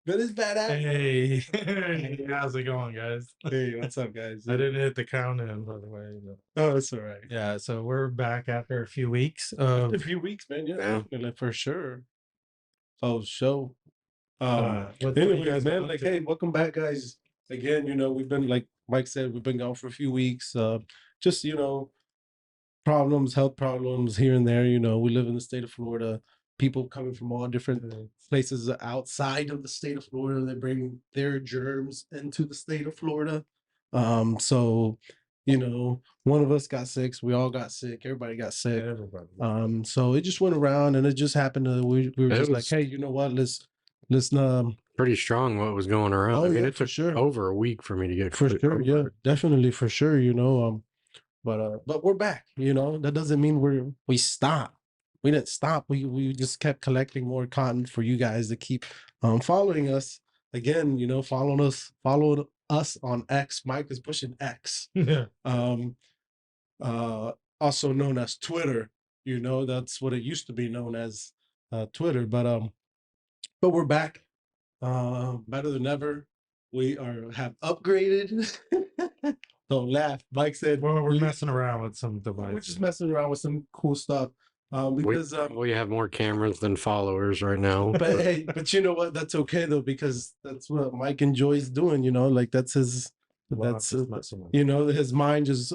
But it's badass. Hey, hey, how's it going, guys? Hey, what's up, guys? I didn't hit the count in, by the way. Oh, it's all right. Yeah, so we're back after a few weeks After a of few weeks, man. Yeah, Yeah. definitely for sure. Oh, show. what you Anyways, guys been man, up like, to? hey, welcome back, guys. Again, we've been like Mike said, we've been gone for a few weeks. Just problems, health problems here and there. We live in the state of Florida. People coming from all different places outside of the state of Florida, they bring their germs into the state of Florida. So one of us got sick. We all got sick. Everybody got sick. Everybody. So it just went around, and it just happened to we were It just like, was hey, you know what? Let's pretty strong what was going around. Oh, I mean, yeah, it for took sure. over a week for me to get For sure, over yeah, it. definitely for sure. But we're back. That doesn't mean we stopped. We didn't stop. We just kept collecting more content for you guys to keep following us. Again, follow us on X. Mike is pushing X. Yeah. Um Also known as Twitter. That's what it used to be known as, Twitter. But we're back. Better than ever. We have upgraded. Don't laugh. Mike said, Well, we're messing around with some we're devices. just messing around with some cool stuff. Because We have more cameras than followers right now. but hey, but you know what? That's okay though, because that's what Mike enjoys doing. Like that's his. Well, I'm That's just messing with his mind just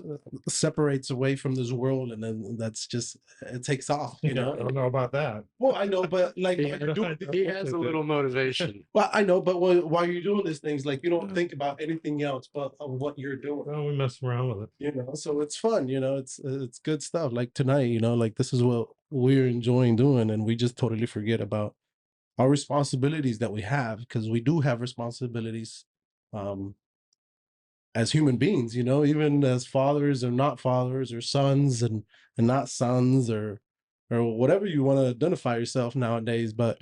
separates away from this world, and then that's just it takes off. I don't know about that. Well, I know, but like he, while you're doing he has a little motivation. well, I know, but while you're doing these things, like you don't think about anything else but of what you're doing. Well, we mess around with it. So it's fun. It's good stuff. Like tonight, like this is what we're enjoying doing, and we just totally forget about our responsibilities that we have, because we do have responsibilities as human beings. Even as fathers or not fathers, or sons and not sons, or whatever you want to identify yourself nowadays. But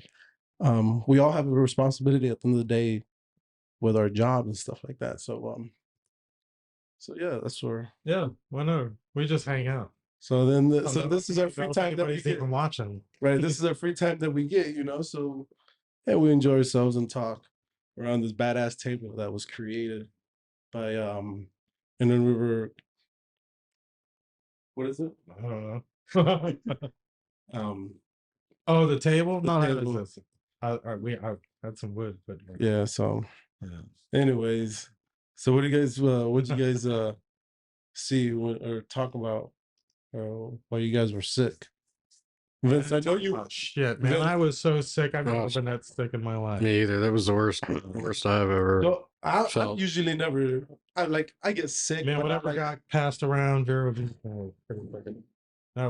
we all have a responsibility at the end of the day with our job and stuff like that. So yeah, that's where. Yeah, why not? We just hang out. So then, this is our free time that we Nobody's get. even watching. Right, this is our free time that we get. So yeah, we enjoy ourselves and talk around this badass table that was created by and then we were. What is it? I don't know. Oh, the table? The No, that table. is this. I had some wood, but Yeah. So, yeah. anyways, so what you guys see or talk about while you guys were sick? Vince, I know you. Oh, shit, man. Vince, I was so sick. I've never Oh, been that sick in my life. Me either. That was the worst I've ever so I'm felt. usually never. I get sick. Man, but whatever got passed around, Vera, that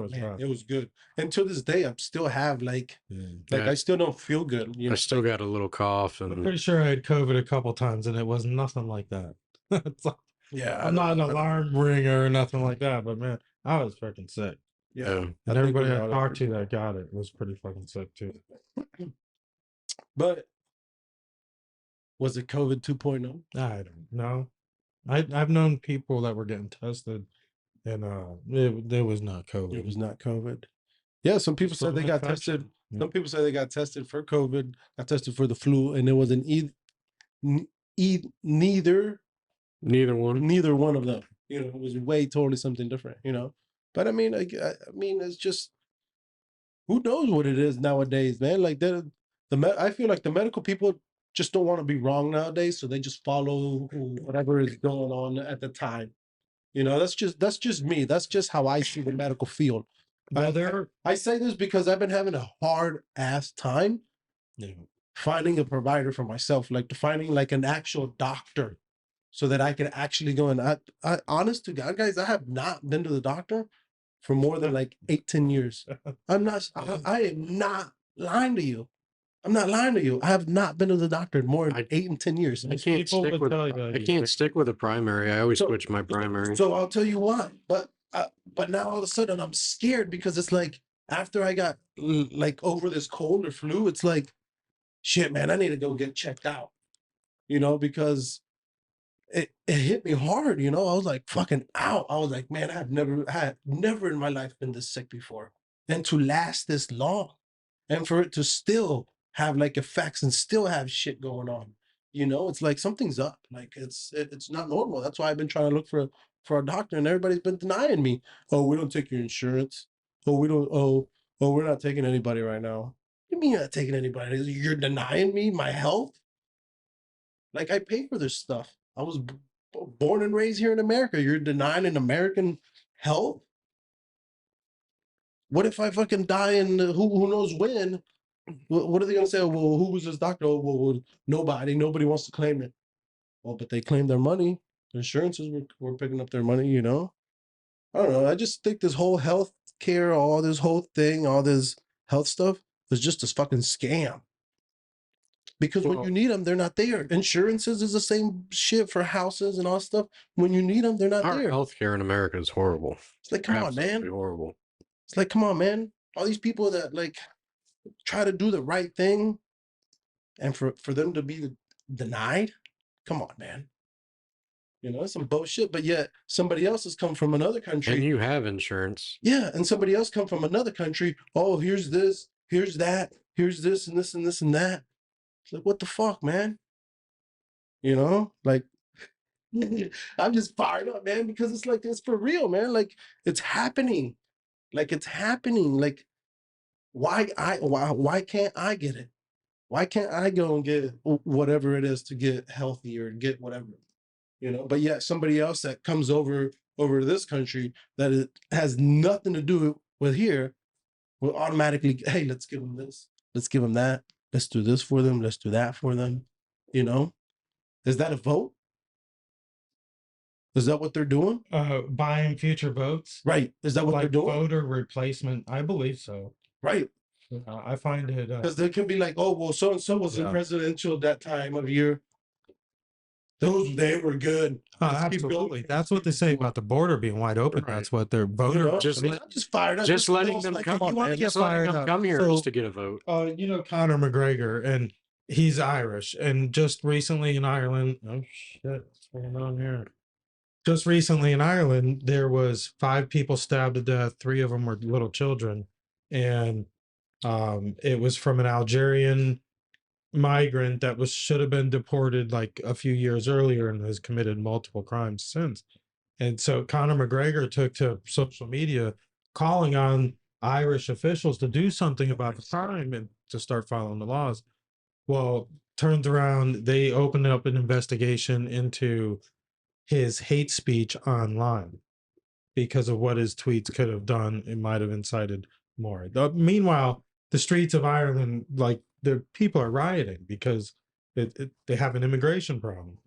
was man, rough. it was good. And to this day, I still have like Yeah. I still don't feel good. I still got a little cough, I'm and pretty sure I had COVID a couple times, and it was nothing like that. It's like, yeah, I'm not an alarm ringer or nothing like that, but man, I was freaking sick. yeah. yeah. And I think everybody we I all talked are. to that got it was pretty fucking sick too. But was it COVID 2.0? I don't know. I've known people that were getting tested, and it was not COVID. It was not COVID. Yeah, some people said they got tested. Some people say they got tested for COVID, got tested for the flu, and it was neither Neither one. of them. It was way totally something different. But I mean, it's just, who knows what it is nowadays, man. Like I feel like the medical people just don't want to be wrong nowadays, so they just follow whatever is going on at the time. That's just me. That's just how I see the medical field. Well, I say this because I've been having a hard ass time finding a provider for myself, like finding like an actual doctor, so that I can actually go. And I honest to God, guys, I have not been to the doctor for more than like 8-10 years. I am not lying to you. I'm not lying to you. I have not been to the doctor in more than 8 and 10 years. I can't stick with a primary. I always switch my primary. So I'll tell you why. But now all of a sudden I'm scared, because it's like after I got like over this cold or flu, it's like, shit, man, I need to go get checked out. Because it hit me hard. I was like fucking out. I was like, man, I had never in my life been this sick before. And to last this long, and for it to still have like effects and still have shit going on. You know, it's like something's up. Like it's not normal. That's why I've been trying to look for a doctor, and everybody's been denying me. Oh, we don't take your insurance. Oh, we don't. Oh, we're not taking anybody right now. What do you mean you're not taking anybody? You're denying me my health? Like I pay for this stuff. I was born and raised here in America. You're denying an American health? What if I fucking die and who knows when? What are they gonna say? Well, who was this doctor? Oh, well, nobody. Nobody wants to claim it. Well, but they claim their money. The insurances were picking up their money. You know. I don't know. I just think this whole health care, all this whole thing, all this health stuff was just a fucking scam. Because when you Well, need them, they're not there. Insurances is the same shit for houses and all stuff. When you need them, they're not our there. healthcare in America is horrible. It's like, come on, Absolutely man. horrible. It's like, come on, man. All these people that like try to do the right thing, and for them to be denied, come on, man. You know, it's some bullshit. But yet somebody else has come from another country. And you have insurance. Yeah, and somebody else come from another country. Oh, here's this, here's that, here's this and this and this and that. It's like, what the fuck, man? You know, like I'm just fired up, man, because it's like it's for real, man. Like it's happening. Like it's happening. Like why can't I get it? Why can't I go and get whatever it is to get healthy or get whatever? You know, but yet somebody else that comes over to this country that it has nothing to do with here will automatically, hey, let's give them this, let's give them that, let's do this for them, let's do that for them. You know, is that a vote? Is that what they're doing? Buying future votes, Right. Is that what they're like doing? voter replacement. I believe so. Right. I find it. Because there can be like, oh, well, so and so was in Yeah. presidential that time of year. They were good. Let's keep going. Absolutely. That's what they say about the border being wide open. Right. That's what their You voter. know, Just I mean, let- I'm just fired up. Just This letting feels them like, come come on, wanna man. get Just letting fired them up. come here So- just to get a vote. You know Conor McGregor, and he's Irish, and just recently in Ireland. Oh shit! What's going on here? Just recently in Ireland, there was 5 people stabbed to death. 3 of them were little children, and it was from an Algerian migrant that was should have been deported like a few years earlier and has committed multiple crimes since. And so Conor McGregor took to social media calling on Irish officials to do something about the crime and to start following the laws. Well, turns around, they opened up an investigation into his hate speech online because of what his tweets could have done. It might have incited more. Meanwhile, the streets of Ireland, like the people are rioting because they have an immigration problem.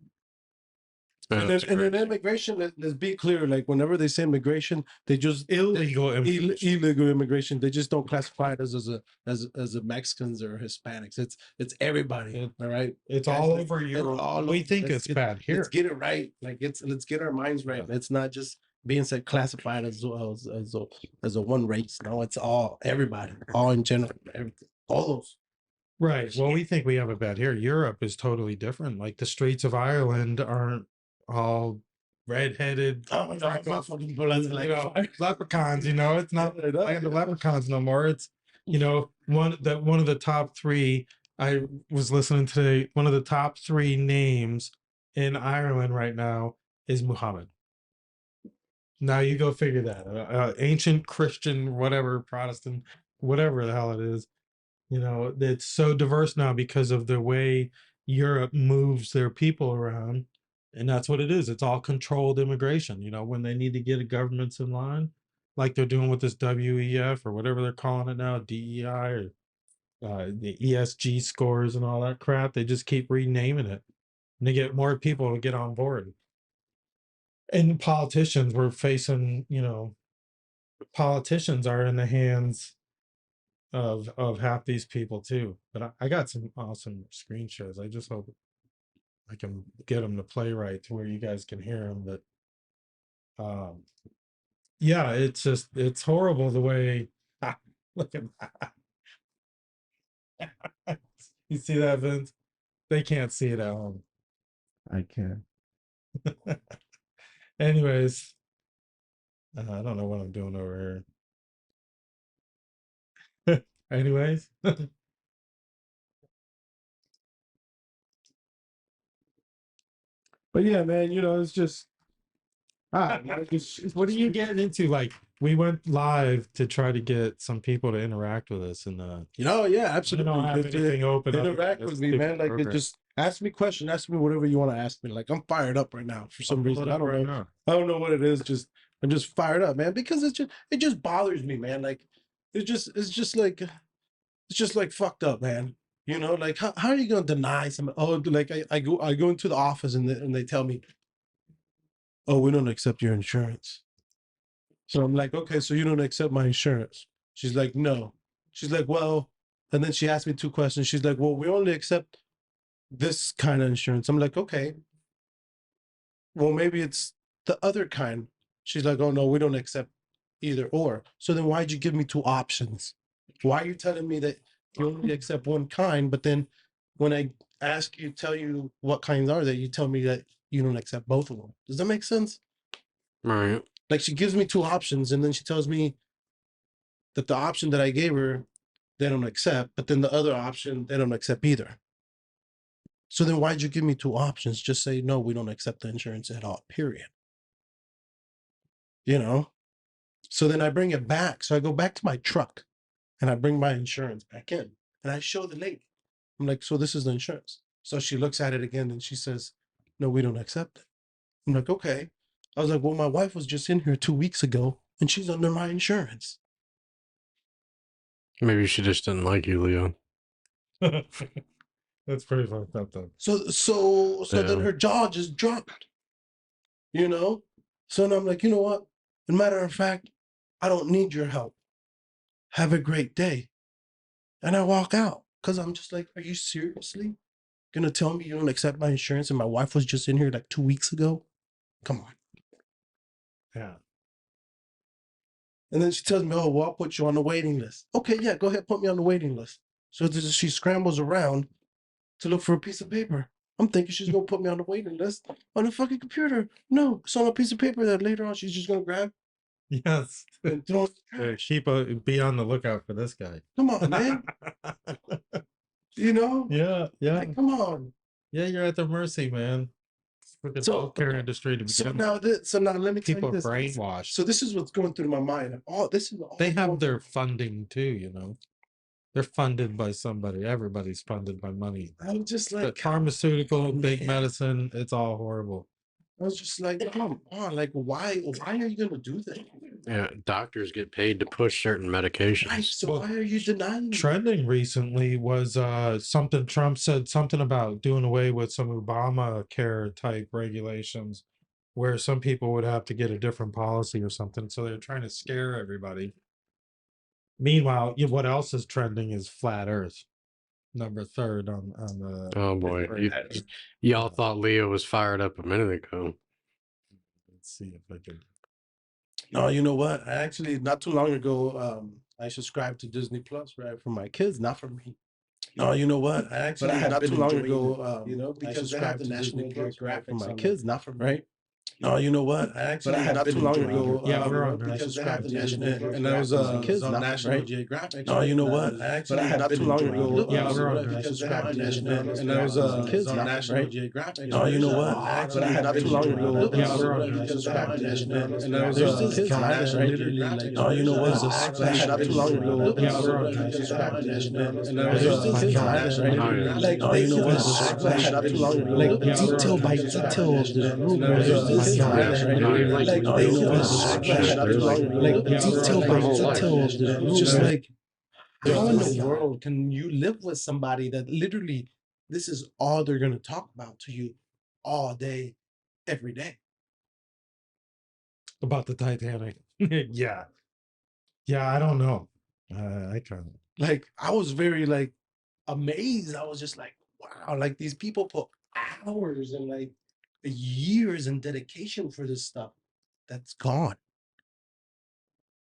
And That's then crazy. immigration, let's be clear, like whenever they say immigration, they just Illegal immigration. illegal immigration. They just don't classify it as a Mexicans or Hispanics. It's everybody. All right. It's Guys, all like, over it's Europe. all We over. think Let's it's get- bad here. Let's get it right. Like let's get our minds right. Yeah. It's not just being said classified as a one race. No, it's all everybody, all in general, everything, all those. Right. Well, we think we have it bad here. Europe is totally different. Like the streets of Ireland aren't all redheaded, Oh my God, my fucking bullets like you know, leprechauns. You know, it's not I know, like the yeah. leprechauns no more. It's one of the top 3. I was listening today. One of the top 3 names in Ireland right now is Muhammad. Now you go figure that. Ancient Christian, whatever Protestant, whatever the hell it is. You know, it's so diverse now because of the way Europe moves their people around. And that's what it is. It's all controlled immigration. You know, when they need to get a governments in line, like they're doing with this WEF or whatever they're calling it now, DEI or the ESG scores and all that crap, they just keep renaming it. And they get more people to get on board. And politicians, we're facing, politicians are in the hands of half these people too. But I got some awesome screen shares. I just hope I can get them to play right to where you guys can hear them. But yeah, it's horrible the way. Look at that. You see that, Vince? They can't see it at home. I can. Anyways, I don't know what I'm doing over here. Anyways, But yeah, man, it's just What are you getting into? Like, we went live to try to get some people to interact with us, and yeah, I absolutely. don't have anything open up. Interact with me, man. Like, it just ask me questions, ask me whatever you want to ask me. Like, I'm fired up right now for some reason. I don't know. I don't know what it is. I'm just fired up, man, because it just bothers me, man. Like, it's just like fucked up, man. Like, how are you gonna deny some? Oh, like I go into the office and they tell me, oh, we don't accept your insurance. So I'm like, okay, so you don't accept my insurance? She's like, no. She's like, well, and then she asked me two questions. She's like, well, we only accept this kind of insurance. I'm like, okay, well, maybe it's the other kind. She's like, oh no, we don't accept either or. So then why'd you give me two options? Why are you telling me that you only accept one kind, but then when I tell you what kinds are they, you tell me that you don't accept both of them? Does that make sense? Right. Like, she gives me two options and then she tells me that the option that I gave her, they don't accept, but then the other option, they don't accept either. So then why'd you give me two options? Just say, no, we don't accept the insurance at all, period. So then I bring it back. So I go back to my truck and I bring my insurance back in and I show the lady. I'm like, so this is the insurance. So she looks at it again and she says, no, we don't accept it. I'm like, okay. I was like, well, my wife was just in here 2 weeks ago and she's under my insurance. Maybe she just didn't like you, Leo. That's pretty fucked up, though. So then Yeah. her jaw just dropped, So then I'm like, you know what? As a matter of fact, I don't need your help. Have a great day. And I walk out because I'm just like, are you seriously gonna tell me you don't accept my insurance and my wife was just in here like 2 weeks ago? Come on. Yeah. And then she tells me, oh, well, I'll put you on the waiting list. Okay, yeah, go ahead, put me on the waiting list. So she scrambles around to look for a piece of paper. I'm thinking she's gonna put me on the waiting list on the fucking computer. No, it's on a piece of paper that later on she's just gonna grab Yes. and throw it in the trash. Be on the lookout for this guy. Come on, man. Yeah. Like, come on. Yeah, you're at their mercy, man. For the So- healthcare industry to So begin. now let me tell People you this. brainwashed. So this is what's going through my mind. They have their funding too, They're funded by somebody. Everybody's funded by money. I'm just The like, pharmaceutical, big man. medicine, it's all horrible. I was just like, come on, like, why are you gonna do that? Yeah. Doctors get paid to push certain medications. Right, so Well, why are you denying me? Trending recently was something Trump said something about doing away with some Obamacare type regulations where some people would have to get a different policy or something. So they're trying to scare everybody. Meanwhile, what else is trending is flat Earth, number third on the. Oh boy. Y'all thought Leo was fired up a minute ago. Let's see if I can. No, you know what? I actually not too long ago, I subscribed to Disney Plus, right, for my kids, not for me. No, you know what? I actually not too long ago, because I have the National Geographic for my kids, not for me. Right. No, you know what? I actually not too long ago, Yeah, we're on because I have the National National and I was kids, not National Geographic. No, you know what? I actually not too long ago, Yeah, we're on because I have the National and I was kids, not National Geographic. No, you know what? I actually not too long ago, Yeah, we're on because I have the National and I was There's kids, not National Geographic. No, you know what? I actually not too long ago, Yeah, we're on because I have the National and I There's was kids, not National Geographic. Like, oh, you know what? Not too long ago, Like, detail by detail of this room. Just like, how in the world can you live with somebody that literally this is all they're gonna talk about to you all day, every day? about the Titanic. Yeah. Yeah, I don't know. I kind of. Like, I was very like amazed. I was just like, wow, like these people put hours and like years and dedication for this stuff. That's gone.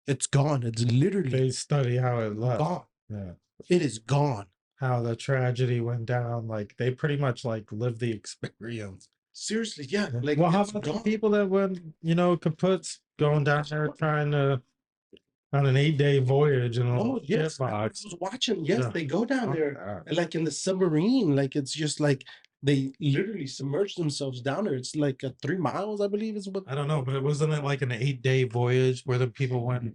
It's gone. It's literally They study how it left. gone. Yeah. It is gone. How the tragedy went down. Like they pretty much like lived the experience. Seriously, yeah. Like, Well, how it's about the gone. people that went, kaputs going down there trying to on an 8-day voyage and Oh, all yes. I box. was watching. Yes, Yeah. they go down Fuck there that. and like in the submarine. Like, it's just like they literally submerge themselves down there. It's like 3 miles, I believe, is what. I don't know, but wasn't it like an 8-day voyage where the people went,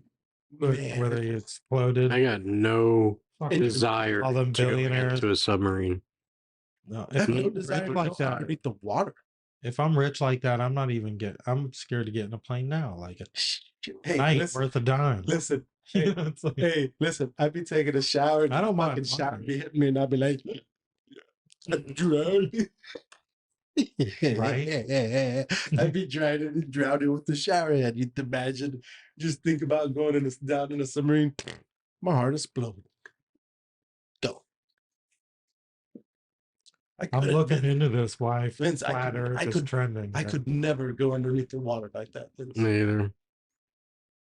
where Man, they exploded? I got no Fucking desire all them to go billionaires. into a submarine. No, I have if no I'm desire rich to like go that, underneath the water. if I'm rich like that, I'm not even I'm scared to get in a plane now. Like Hey, I ain't listen, worth a dime. listen. You Hey, know, it's like, hey, listen. I'd be taking a shower. And I don't fucking mind. shower be hitting me, and I'd be like, drown. Right? I'd be drowning with the shower head. You'd imagine. Just think about going down in a submarine. My heart exploded. Go. I'm couldn't, looking Vince. into this. Why Vince, flat Earth is trending? I could never go underneath the water like that. Vince. Me either.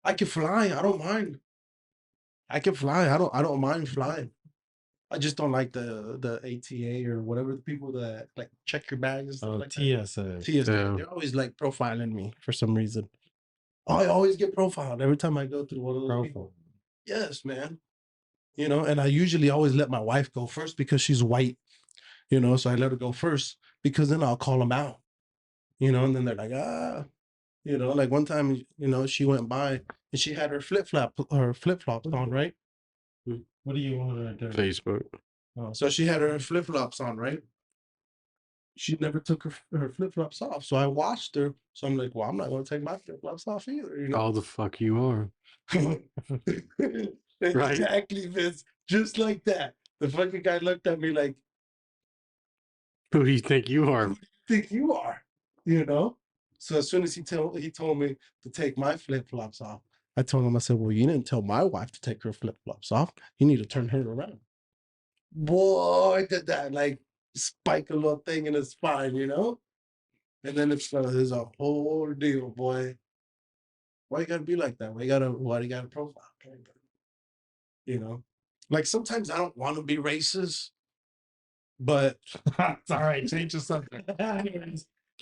I can fly. I don't mind. I can fly. I don't mind flying. I just don't like the ATA or whatever the people that like check your bags and stuff Oh, like that. TSA. TSA. Yeah. They're always like profiling me for some reason. I always get profiled every time I go through one of those people. Yes, man. You know, and I usually always let my wife go first because she's white. You know, so I let her go first because then I'll call them out. You know, and then they're like, you know, like one time, you know, she went by and she had her flip-flops on, right? What do you want to do? Facebook. Oh, So she had her flip-flops on, right? She never took her flip-flops off. So I watched her. So I'm like, well, I'm not going to take my flip-flops off either. You know? All the fuck you are. Exactly, Vince. Just like that. The fucking guy looked at me like, Who do you think you are? who do you think you are? You know? So as soon as he told me to take my flip-flops off, I told him, I said, well, you didn't tell my wife to take her flip-flops off. You need to turn her around. Boy, did that like spike a little thing in his spine, you know? And then it's a whole deal, boy. Why you gotta be like that? Why you gotta profile? You know? Like sometimes I don't want to be racist, but it's all right. Change the subject.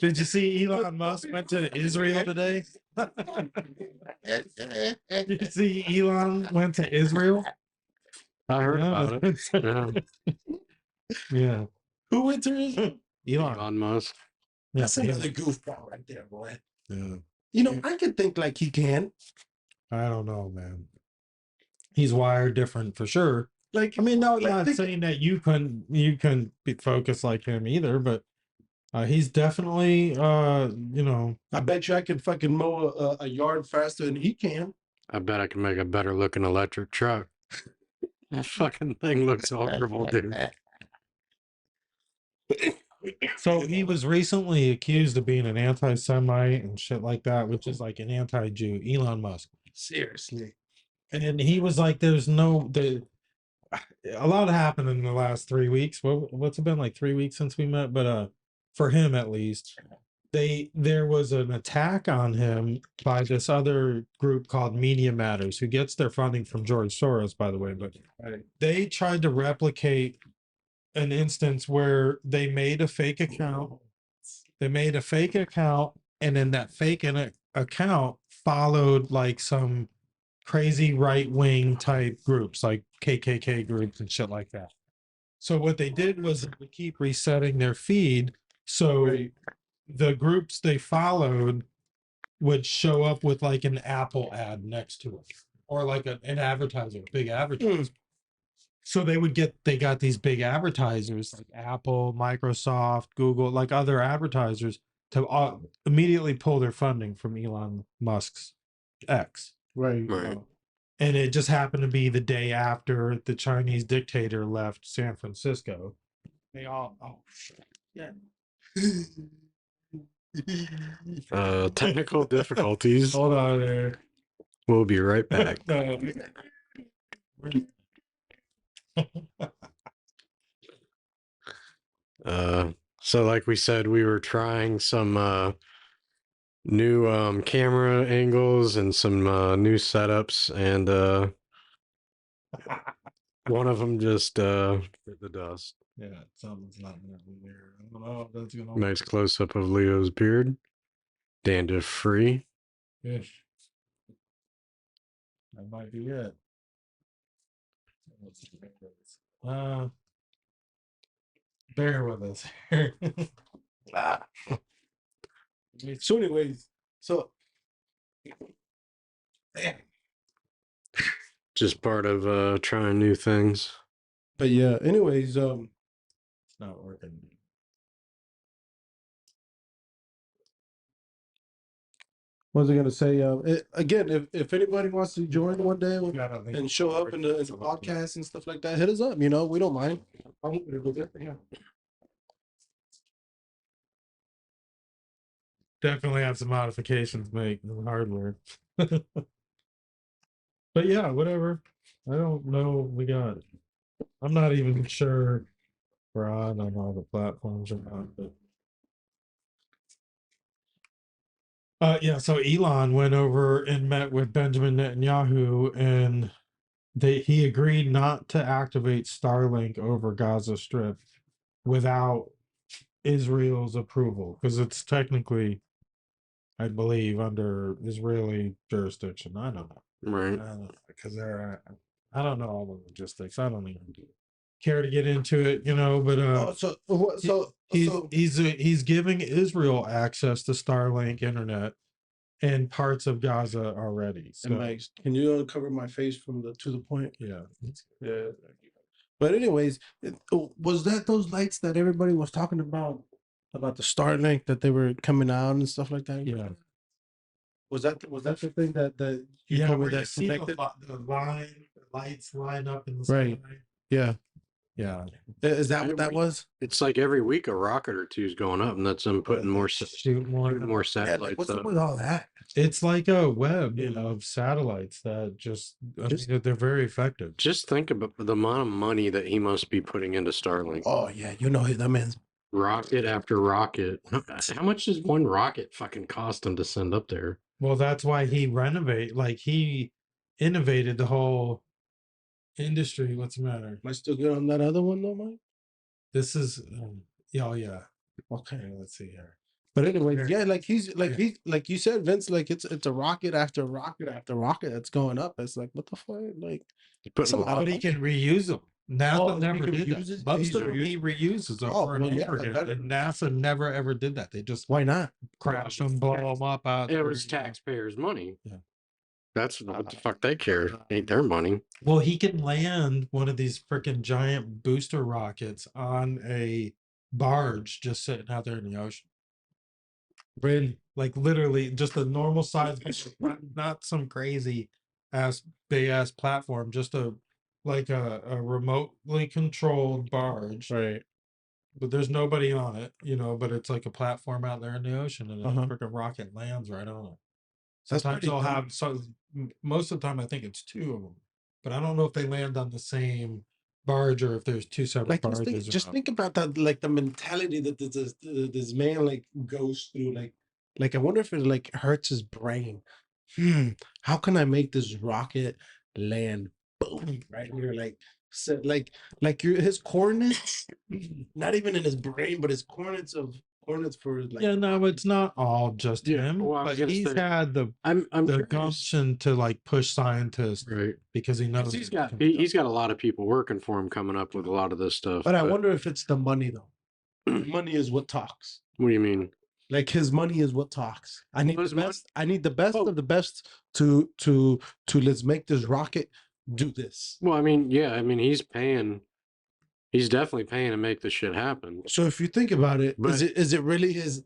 Did you see Elon Musk went to Israel today? Did you see Elon went to Israel? I heard about it. Yeah. Yeah. who went to Israel? Elon. Elon Musk. Yeah. That's another goofball right there, boy. Yeah. You know, I could think like he can. I don't know, man. He's wired different for sure. Like, I mean, no, I'm like, not think- saying that you couldn't be focused like him either, but he's definitely you know, I bet you I could fucking mow a yard faster than he can. I bet I can make a better looking electric truck. That fucking thing looks horrible, dude. so he was recently accused of being an anti-Semite and shit like that, which is like an anti-Jew, Elon Musk. Seriously. And he was like, there's no a lot happened in the last 3 weeks. What's it been like 3 weeks since we met? But for him at least, there was an attack on him by this other group called Media Matters, who gets their funding from George Soros, by the way. But they tried to replicate an instance where they made a fake account. They made a fake account, and then that fake account followed like some crazy right wing type groups, like KKK groups and shit like that. So what they did was they would keep resetting their feed. So the groups they followed would show up with like an Apple ad next to it, or like an advertiser, a big advertiser. So they got these big advertisers like Apple, Microsoft, Google, like other advertisers to immediately pull their funding from Elon Musk's X. Right. Right. And it just happened to be the day after the Chinese dictator left San Francisco. They all, oh, yeah. Technical difficulties. Hold on there. We'll be right back. So like we said, we were trying some new camera angles and some new setups, and one of them just hit the dust. Yeah, something's not there. I don't know if that's gonna Nice close up of Leo's beard, dandruff free. Ish. That might be it. bear with us here. Ah. So, anyways, so Just part of trying new things. but yeah, anyways, It's not working. what was I gonna say? Again, if anybody wants to join one day Gotta link and show up in the podcast and stuff like that, hit us up. You know, we don't mind. Yeah. Definitely have some modifications to make in the hardware. But yeah, whatever. I don't know. I'm not even sure we're on all the platforms or not. But yeah, so Elon went over and met with Benjamin Netanyahu, and he agreed not to activate Starlink over Gaza Strip without Israel's approval, because it's technically, I believe, under Israeli jurisdiction. I don't know. Right. Because I don't know all the logistics. I don't even care to get into it, but Oh, he's giving Israel access to Starlink internet in parts of Gaza already. So and Mike, can you uncover my face from the to the point? yeah. Yeah. But anyways, was that those lights that everybody was talking about the Starlink that they were coming out and stuff like that? Yeah. Was that the thing that you told me where you that see connected? the lights line up in the Right. sky. Yeah. Yeah. Is that what that was? It's like every week a rocket or two is going up, and that's them putting more shoot more. more Yeah, satellites like what's up up. with all that? It's like a web, of satellites that they're very effective. Just think about the amount of money that he must be putting into Starlink. Oh yeah, that man's Rocket after rocket. How much does one rocket fucking cost him to send up there? Well, that's why he he innovated the whole industry. What's the matter? Am I still good on that other one though, Mike? This is, oh yeah. Okay. Let's see here. But anyway, yeah, like you said, Vince, like it's a rocket after rocket after rocket that's going up. It's like what the fuck? Like Putting a lot But of he can reuse them. NASA he never can did reuse that. it? Most He's of them he reuses over and well, yeah, over again. And NASA never ever did that. They just why not? crash them, blow them up out. it was taxpayers' money. Yeah. That's what the fuck they care. Ain't their money. Well, he can land one of these freaking giant booster rockets on a barge just sitting out there in the ocean. Really? Like literally just a normal size, not some crazy ass big ass platform, just a remotely controlled barge. Right. But there's nobody on it, but it's like a platform out there in the ocean, and Uh-huh. a freaking rocket lands right on it. That's Sometimes pretty they'll dope. have most of the time I think it's two of them, but I don't know if they land on the same barge or if there's two separate Like barges. just think about that, like the mentality that this man like goes through. Like I wonder if it like hurts his brain. How can I make this rocket land boom right here? Like so like his coordinates, not even in his brain, but his coordinates for like Yeah, no, it's not all just him, well, but he's had the I'm curious. gumption to like push scientists, Right. because he knows He's got a lot of people working for him coming up with a lot of this stuff. But I wonder if it's the money though. Money is what talks. What do you mean? Like his money is what talks. I need Well, the best. I need the best Oh. of the best to let's make this rocket do this. Well, I mean, yeah, I mean, he's paying. He's definitely paying to make this shit happen. So if you think about it, But- is it really his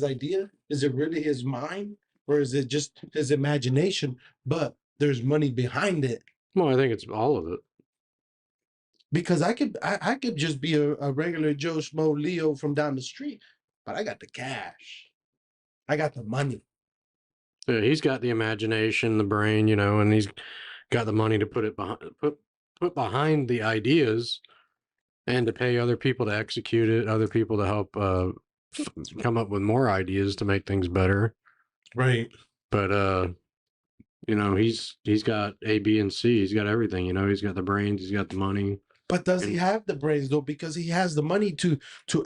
idea? Is it really his mind, or is it just his imagination? But there's money behind it. Well, I think it's all of it. Because I could just be a regular Joe Schmo Leo from down the street, but I got the cash. I got the money. Yeah, he's got the imagination, the brain, and he's got the money to put it behind, put behind the ideas, and to pay other people to execute it, other people to help come up with more ideas to make things better. Right. But he's got A, B, and C. He's got everything. He's got the brains. He's got the money. But does he have the brains though? Because he has the money to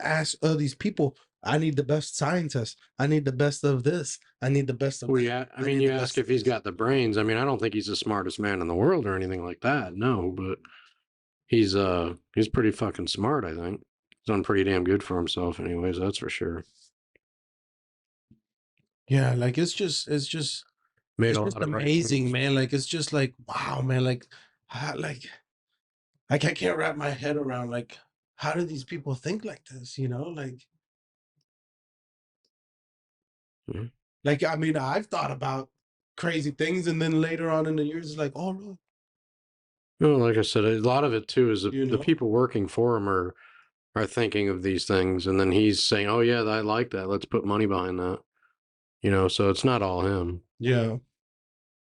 ask these people. I need the best scientists. I need the best of this. I need the best of. Well, that. yeah. I I mean, need you the ask best if of he's this. got the brains. I mean, I don't think he's the smartest man in the world or anything like that. No, but he's pretty fucking smart, I think. done pretty damn good for himself, anyways. That's for sure. Yeah, like Made it's a just lot of right amazing, moves. man. Like it's just like wow, man. Like I can't wrap my head around like how do these people think like this? You know, Mhm. like I mean, I've thought about crazy things, and then later on in the years, it's like, oh look, Well, like I said, a lot of it too is you the know, people working for him are thinking of these things, and then he's saying, "Oh yeah, I like that. Let's put money behind that." So it's not all him. yeah,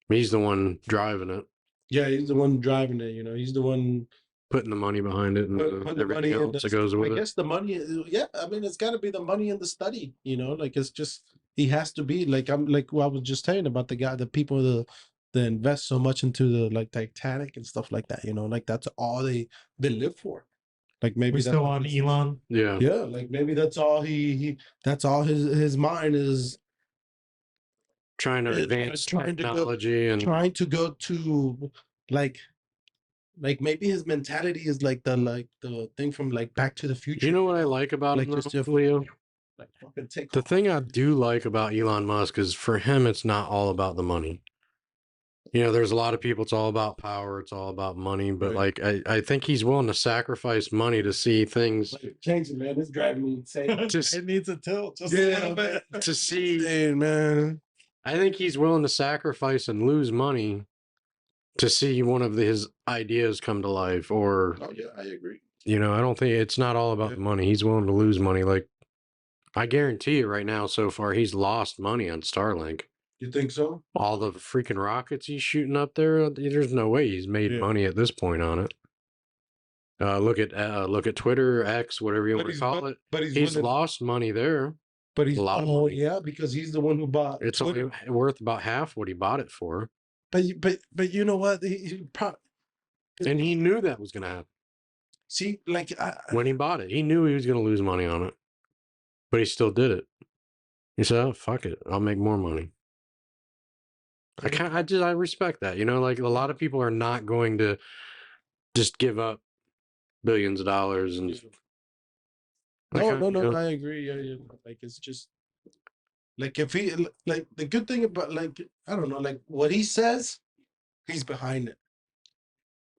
He's the one driving it, yeah. He's the one driving it. You know, he's the one putting the money behind it, and putting the everything money in else that goes I with it. guess the money. Yeah, I mean, it's got to be the money in the study. You know, like it's just he has to be like I'm like what I was just saying about the people that invest so much into the like Titanic and stuff like that. You know, like that's all they live for. Like maybe We that's still all on Elon? Yeah, yeah, like maybe that's all he that's all his mind trying to is advance technology and trying to go to like maybe his mentality is like the thing from like Back to the you Future, know what I like about like him just though, to Leo? like fucking take The off. thing I do like about Elon Musk is for him, it's not all about the money. There's a lot of people, it's all about power, it's all about money, but Right. like I think he's willing to sacrifice money to see things, Like, change it, man. It's driving me insane. Just- It needs a tilt just a Yeah, little bit. to see. Insane, man. I think he's willing to sacrifice and lose money to see one of his ideas come to life. Or, Oh yeah, I agree. I don't think it's not all about Yeah. the money. He's willing to lose money. Like, I guarantee you right now, so far, he's lost money on Starlink. You think so? All the freaking rockets he's shooting up there, there's no way he's made Yeah. money at this point on it. Look at Twitter, X, whatever you But want to he's call it. but he's He's willing. lost money there. But he's A lot of oh money. yeah, because he's the one who bought It's Twitter. only worth about half what he bought it for. But you know what? And he knew that was going to happen. See, like When he bought it, he knew he was going to lose money on it, but he still did it. He said, "Oh, fuck it, I'll make more money." I respect that. Like a lot of people are not going to just give up billions of dollars and no, I agree. Yeah. Like it's just like if he like the good thing about like I don't know, like what he says, he's behind it.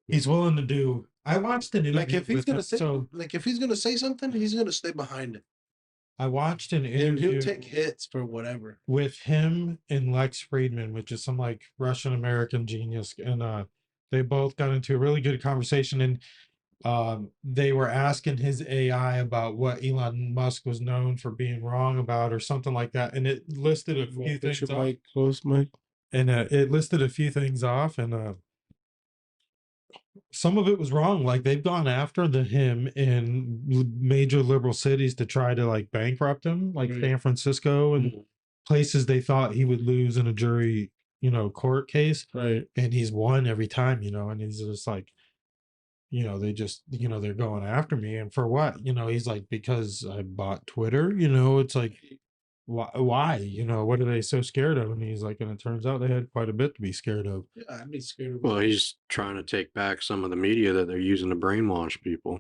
He's willing to do. I watched an Like interview if he's with gonna him. say So like if he's gonna say something, he's gonna stay behind it. I watched an And he'll interview take hits for whatever. with him and Lex Friedman, which is some like Russian American genius, and they both got into a really good conversation. And they were asking his AI about what Elon Musk was known for being wrong about, or something like that, and it listed a few things Put your off. mic close, Mike. And it listed a few things off, and some of it was wrong. Like they've gone after him in major liberal cities to try to like bankrupt him, like Right. San Francisco and places they thought he would lose in a jury, court case. Right. And he's won every time, and he's just like, they just, they're going after me. And for what? He's like, because I bought Twitter, it's like, why? What are they so scared of? And he's like, and it turns out they had quite a bit to be scared of. Yeah, I'd be scared of Well, he's trying to take back some of the media that they're using to brainwash people,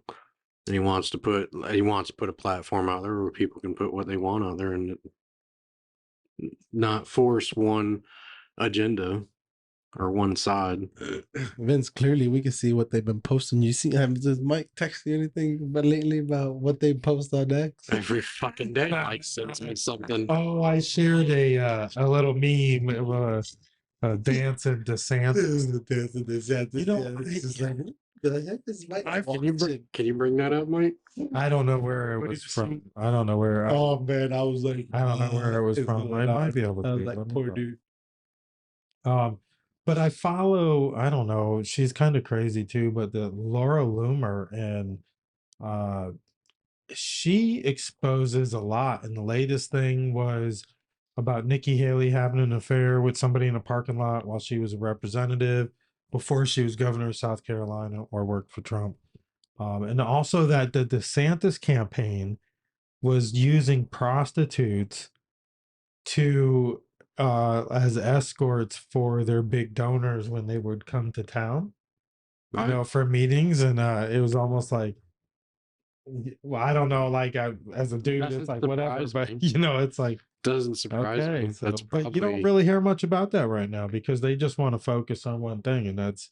and he wants to put a platform out there where people can put what they want out there and not force one agenda or one side. Vince, clearly we can see what they've been posting. You see, does Mike text you anything but lately about what they post on X? Every fucking day, Mike sends me something. Oh, I shared a little meme of a dance in DeSantis. You know, it's just like, the heck is Mike watching? Can you bring that up, Mike? I don't know where it What was did you from. see? I don't know where. Oh man, I was like, I don't know where it was is from. I going might on? be able I to. was like, Let me poor look. dude. But I follow. I don't know. She's kind of crazy too. But the Laura Loomer, and she exposes a lot. And the latest thing was about Nikki Haley having an affair with somebody in a parking lot while she was a representative before she was governor of South Carolina or worked for Trump. And also that the DeSantis campaign was using prostitutes to as escorts for their big donors when they would come to town, Right. for meetings. And it was almost like Well, I don't know. Like, as a dude, Doesn't it's like whatever. surprise But me. it's like Doesn't surprise okay. me. So, That's but you don't probably really hear much about that right now because they just want to focus on one thing, and that's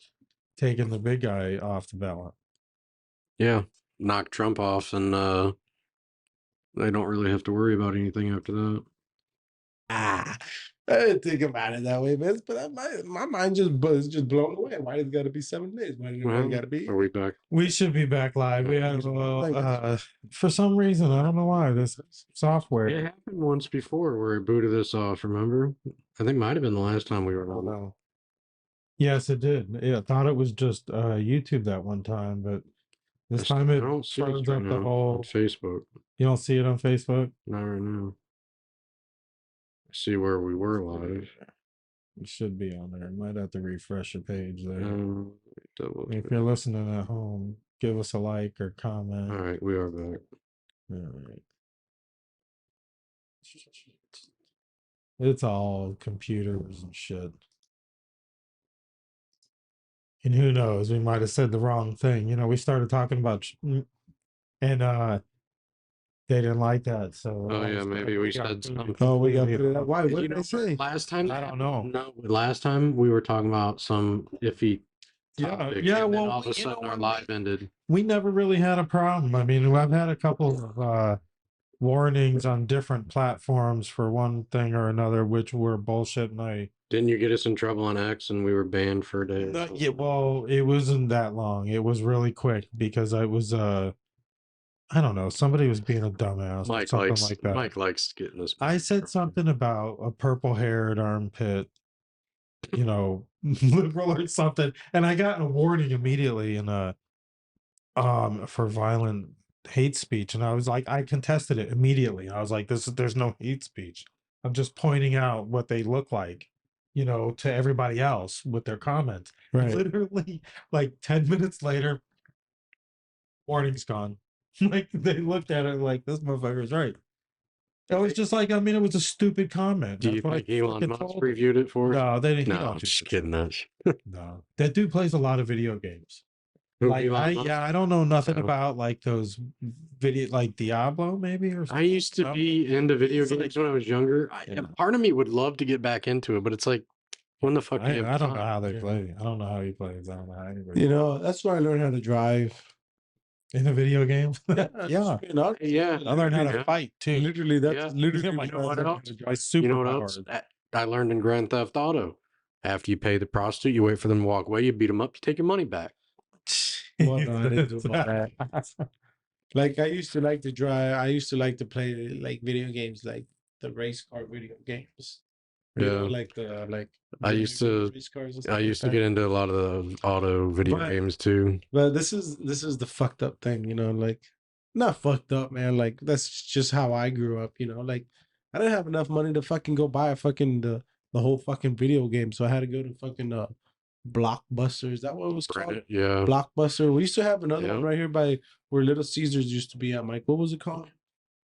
taking the big guy off the ballot. yeah. Knock Trump off, and they don't really have to worry about anything after that. Ah, I didn't think about it that way, man. But my mind is just blown away. Why does it got to be 7 days? Why does it Well, got to be? are we back? We should be back live. We had a little, Like, for some reason, I don't know why, this software. It happened once before where it booted us off. Remember? I think might have been the last time we were I don't on. know. Yes, it did. Yeah, I thought it was just YouTube that one time, but this time I it don't see us throws right up now the on whole. Facebook. You don't see it on Facebook? Not right now. I see where we were live. It should be on there. Might have to refresh your page there. Double If check. you're listening at home, give us a like or comment. All right, we are back. All right. It's all computers and shit. And who knows, we might have said the wrong thing. We started talking about and they didn't like that. So Oh yeah, maybe we said something. oh, we got to completely put it up. Why? What You did know, they say? last time I don't know. No, last time we were talking about some iffy Yeah, topic, yeah, and then well, all of a you know sudden our what? live ended. We never really had a problem. I mean, I've had a couple of warnings on different platforms for one thing or another, which were bullshit. And Didn't you get us in trouble on X and we were banned for a day? Or something? yeah, well, it wasn't that long. It was really quick because I was I don't know, somebody was being a dumbass or something like that. Mike likes getting us. I said something about a purple-haired armpit, liberal or something, and I got a warning immediately for violent hate speech, and I was like, I contested it immediately. I was like, there's no hate speech. I'm just pointing out what they look like, to everybody else with their comments. Right. Literally, like 10 minutes later, warning's gone. Like they looked at it like this motherfucker's right. It was just like, I mean, it was a stupid comment. Do you That's what I think Elon fucking Musk told him. reviewed it for us? No, they didn't. No, He don't I'm do just this. kidding. That No, that dude plays a lot of video games. Who, Like Elon Musk? I don't know nothing No. about like those video, like Diablo maybe or I something. used to No? be into video He's games like- when I was younger. Yeah. Part of me would love to get back into it, but it's like, when the fuck do you have I don't know time? how they play. I don't know how he plays. I don't know how anybody You know, that's where I learned how to drive. in a video game. Yeah. Yeah. I learned how to Yeah. fight too. Literally, that's Yeah. literally my, You know what else? my You know what else? superpowers. I learned in Grand Theft Auto. After you pay the prostitute, you wait for them to walk away, you beat them up, you take your money back. Well, no, I didn't do all that. Like I used to like to drive. I used to like to play like video games, like the race car video games. You know, Yeah. like the like. I used to- race cars and I stuff like used to that. get into a lot of the auto video But- games too. But this is the fucked up thing, like not fucked up, man. Like that's just how I grew up, like I didn't have enough money to fucking go buy a fucking the whole fucking video game. So I had to go to fucking Blockbuster. Is that what it was called? Yeah. Blockbuster. We used to have another Yeah. one right here by where Little Caesars used to be at, Mike. What was it called?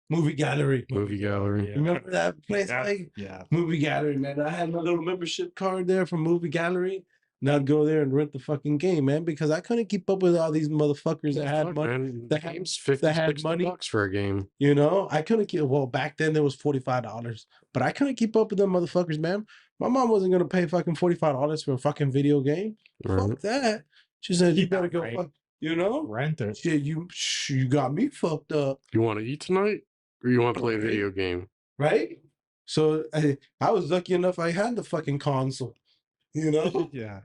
Movie Gallery. Movie gallery. Remember that place, Mike? Yeah. Movie Gallery, man. I had my little membership card there from Movie Gallery. And I'd go there and rent the fucking game, man, because I couldn't keep up with all these motherfuckers that had Fuck, money. man. that The had- game's that 50, had 60 money. bucks for a game. I couldn't keep. Well, back then there was $45, but I couldn't keep up with them motherfuckers, man. My mom wasn't gonna pay fucking $45 for a fucking video game. Right. Fuck that. She said, "You Yeah, better go." right. Fuck, Rent it. shit, you got me fucked up, You want to eat tonight? Or you want to play a Right. video game? right? So I was lucky enough I had the fucking console, Yeah.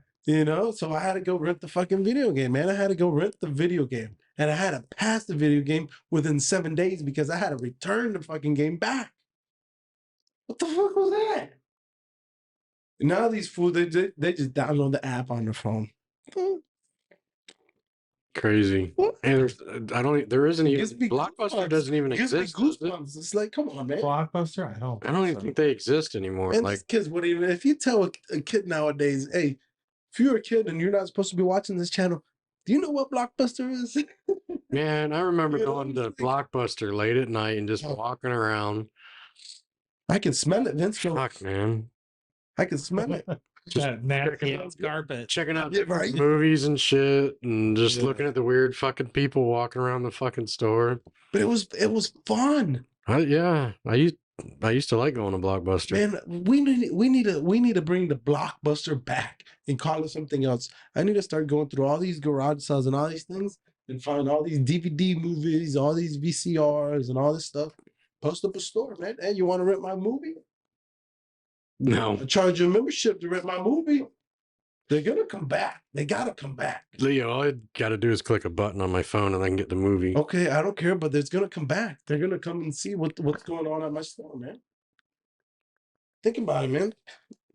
So I had to go rent the fucking video game, man. I had to go rent the video game. And I had to pass the video game within 7 days because I had to return the fucking game back. What the fuck was that? Now these fools, they just download the app on their phone. Crazy. What? And there isn't even, Gives me Blockbuster goosebumps. doesn't even Gives me exist. does it? goosebumps. It's like, come on, man. Blockbuster? I don't. I don't even so. think they exist anymore. And Like, these kids wouldn't even, if you tell a kid nowadays, hey, if you're a kid and you're not supposed to be watching this channel, do you know what Blockbuster is? man, I remember You know, going to it's like- Blockbuster late at night and just Oh. walking around. I can smell it, Vince. Fuck, man. I can smell it. Just that nasty checking ass carpet. checking out Yeah, different right. movies and shit, and just Yeah. looking at the weird fucking people walking around the fucking store. But it was fun. I used to like going to Blockbuster. Man, we need to bring the Blockbuster back and call it something else. I need to start going through all these garage sales and all these things and find all these DVD movies, all these VCRs and all this stuff. Post up a store, man. Hey, you want to rent my movie? No, I charge you a membership to rent my movie. They're gonna come back. They gotta come back. Leo, all I got to do is click a button on my phone and I can get the movie. Okay, I don't care, but it's gonna come back. They're gonna come and see what's going on at my store, man. Think about it, man.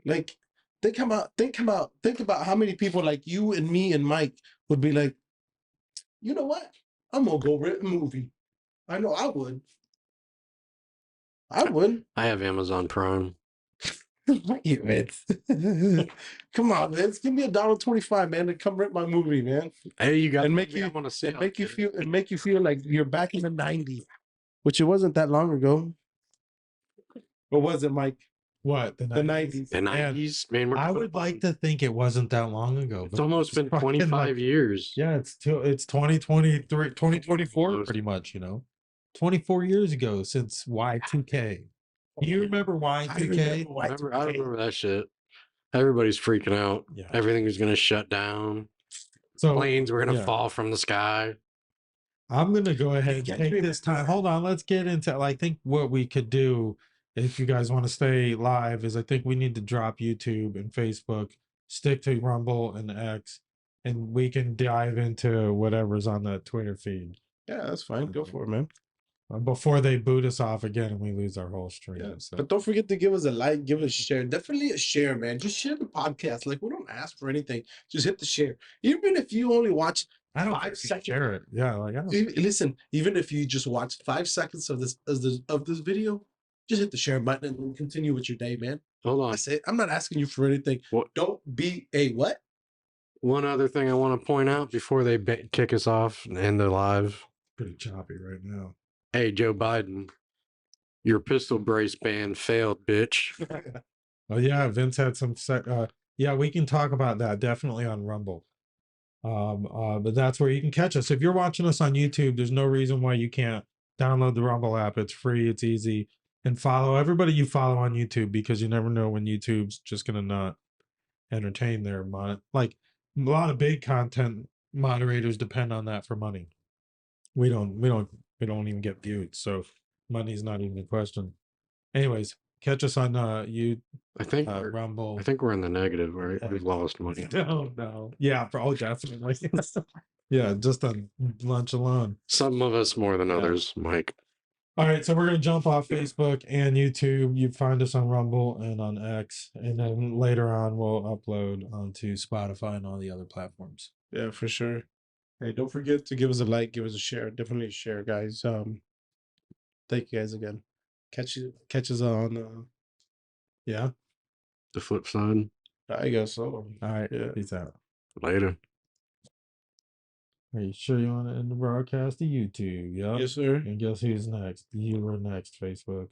Like, think about how many people like you and me and Mike would be like, you know what? I'm gonna go rent a movie. I know I would. I would. I have Amazon Prime. You Vince. Come on, Vince. Give me $1.25, man, to come rent my movie, man. Hey, you got And the make movie you I want to see. and I'll make you get it. feel and make you feel like you're back in the 90s, which it wasn't that long ago. Or was it, Mike? What The 90s. The Man, 90s, man. I would like to think it wasn't that long ago. It's almost been fucking 25 like- years. Yeah, it's 2023, 2024, Almost. pretty much. 24 years ago since Y2K. You remember Y2K? I remember that shit. Everybody's freaking out. Yeah. Everything was going to shut down. So Planes were going to yeah. fall from the sky. I'm gonna go ahead and Yeah, take you this time. Hold on, let's get into. I think what we could do, if you guys want to stay live, is I think we need to drop YouTube and Facebook, stick to Rumble and X, and we can dive into whatever's on the Twitter feed Yeah, that's fine. Go for it, man. before they boot us off again and we lose our whole stream. Yeah. So But don't forget to give us a like, give us a share. Definitely a share, man. Just share the podcast. Like, we don't ask for anything. Just hit the share. Even if you only watch I don't 5 think we seconds. share it. Yeah, like I don't. Listen, even if you just watch 5 seconds of this video, just hit the share button and continue with your day, man. Hold on. That's it. I'm not asking you for anything. What? Don't be a what? One other thing I want to point out before they kick us off and end the live. Pretty choppy right now. Hey, Joe Biden, your pistol brace ban failed, bitch. Oh yeah, Vince had some. Yeah, we can talk about that definitely on Rumble. But that's where you can catch us. If you're watching us on YouTube, there's no reason why you can't download the Rumble app. It's free, it's easy, and follow everybody you follow on YouTube, because you never know when YouTube's just gonna not entertain their like a lot of big content moderators depend on that for money. We don't even get viewed, so money's not even a question. Anyways, catch us on you I think Rumble. I think we're in the negative, right? We've lost money. No. Yeah, definitely. Yeah, just on lunch alone. Some of us more than Yeah. others, Mike. All right, so we're gonna jump off Facebook and YouTube. You find us on Rumble and on X, and then later on we'll upload onto Spotify and all the other platforms. Yeah, for sure. Hey, don't forget to give us a like, give us a share. Definitely a share, guys. Thank you guys again. Catch us on Yeah. The flip side. I guess so. All right. Yeah. Peace out. Later. Are you sure you want to end the broadcast to YouTube? Yep. Yes, sir. And guess who's next? You were next, Facebook.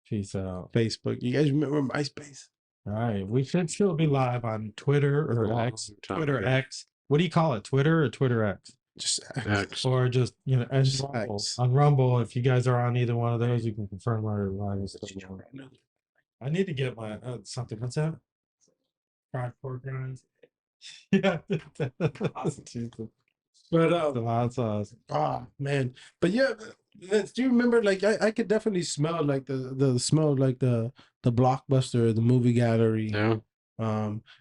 Peace out. Facebook. You guys remember MySpace? All right. We should still be live on Twitter A or long X. time Twitter ago. X. What do you call it? Twitter or Twitter X? Just X. Or just, as Just Rumble. X. On Rumble, if you guys are on either one of those, you can confirm our live is still on. I need to get my something. What's that? Fried pork rinds. Yeah. Jesus. But The hot sauce. man. But yeah, Vince, do you remember, like, I could definitely smell like the smell of like the Blockbuster, the movie gallery. Yeah.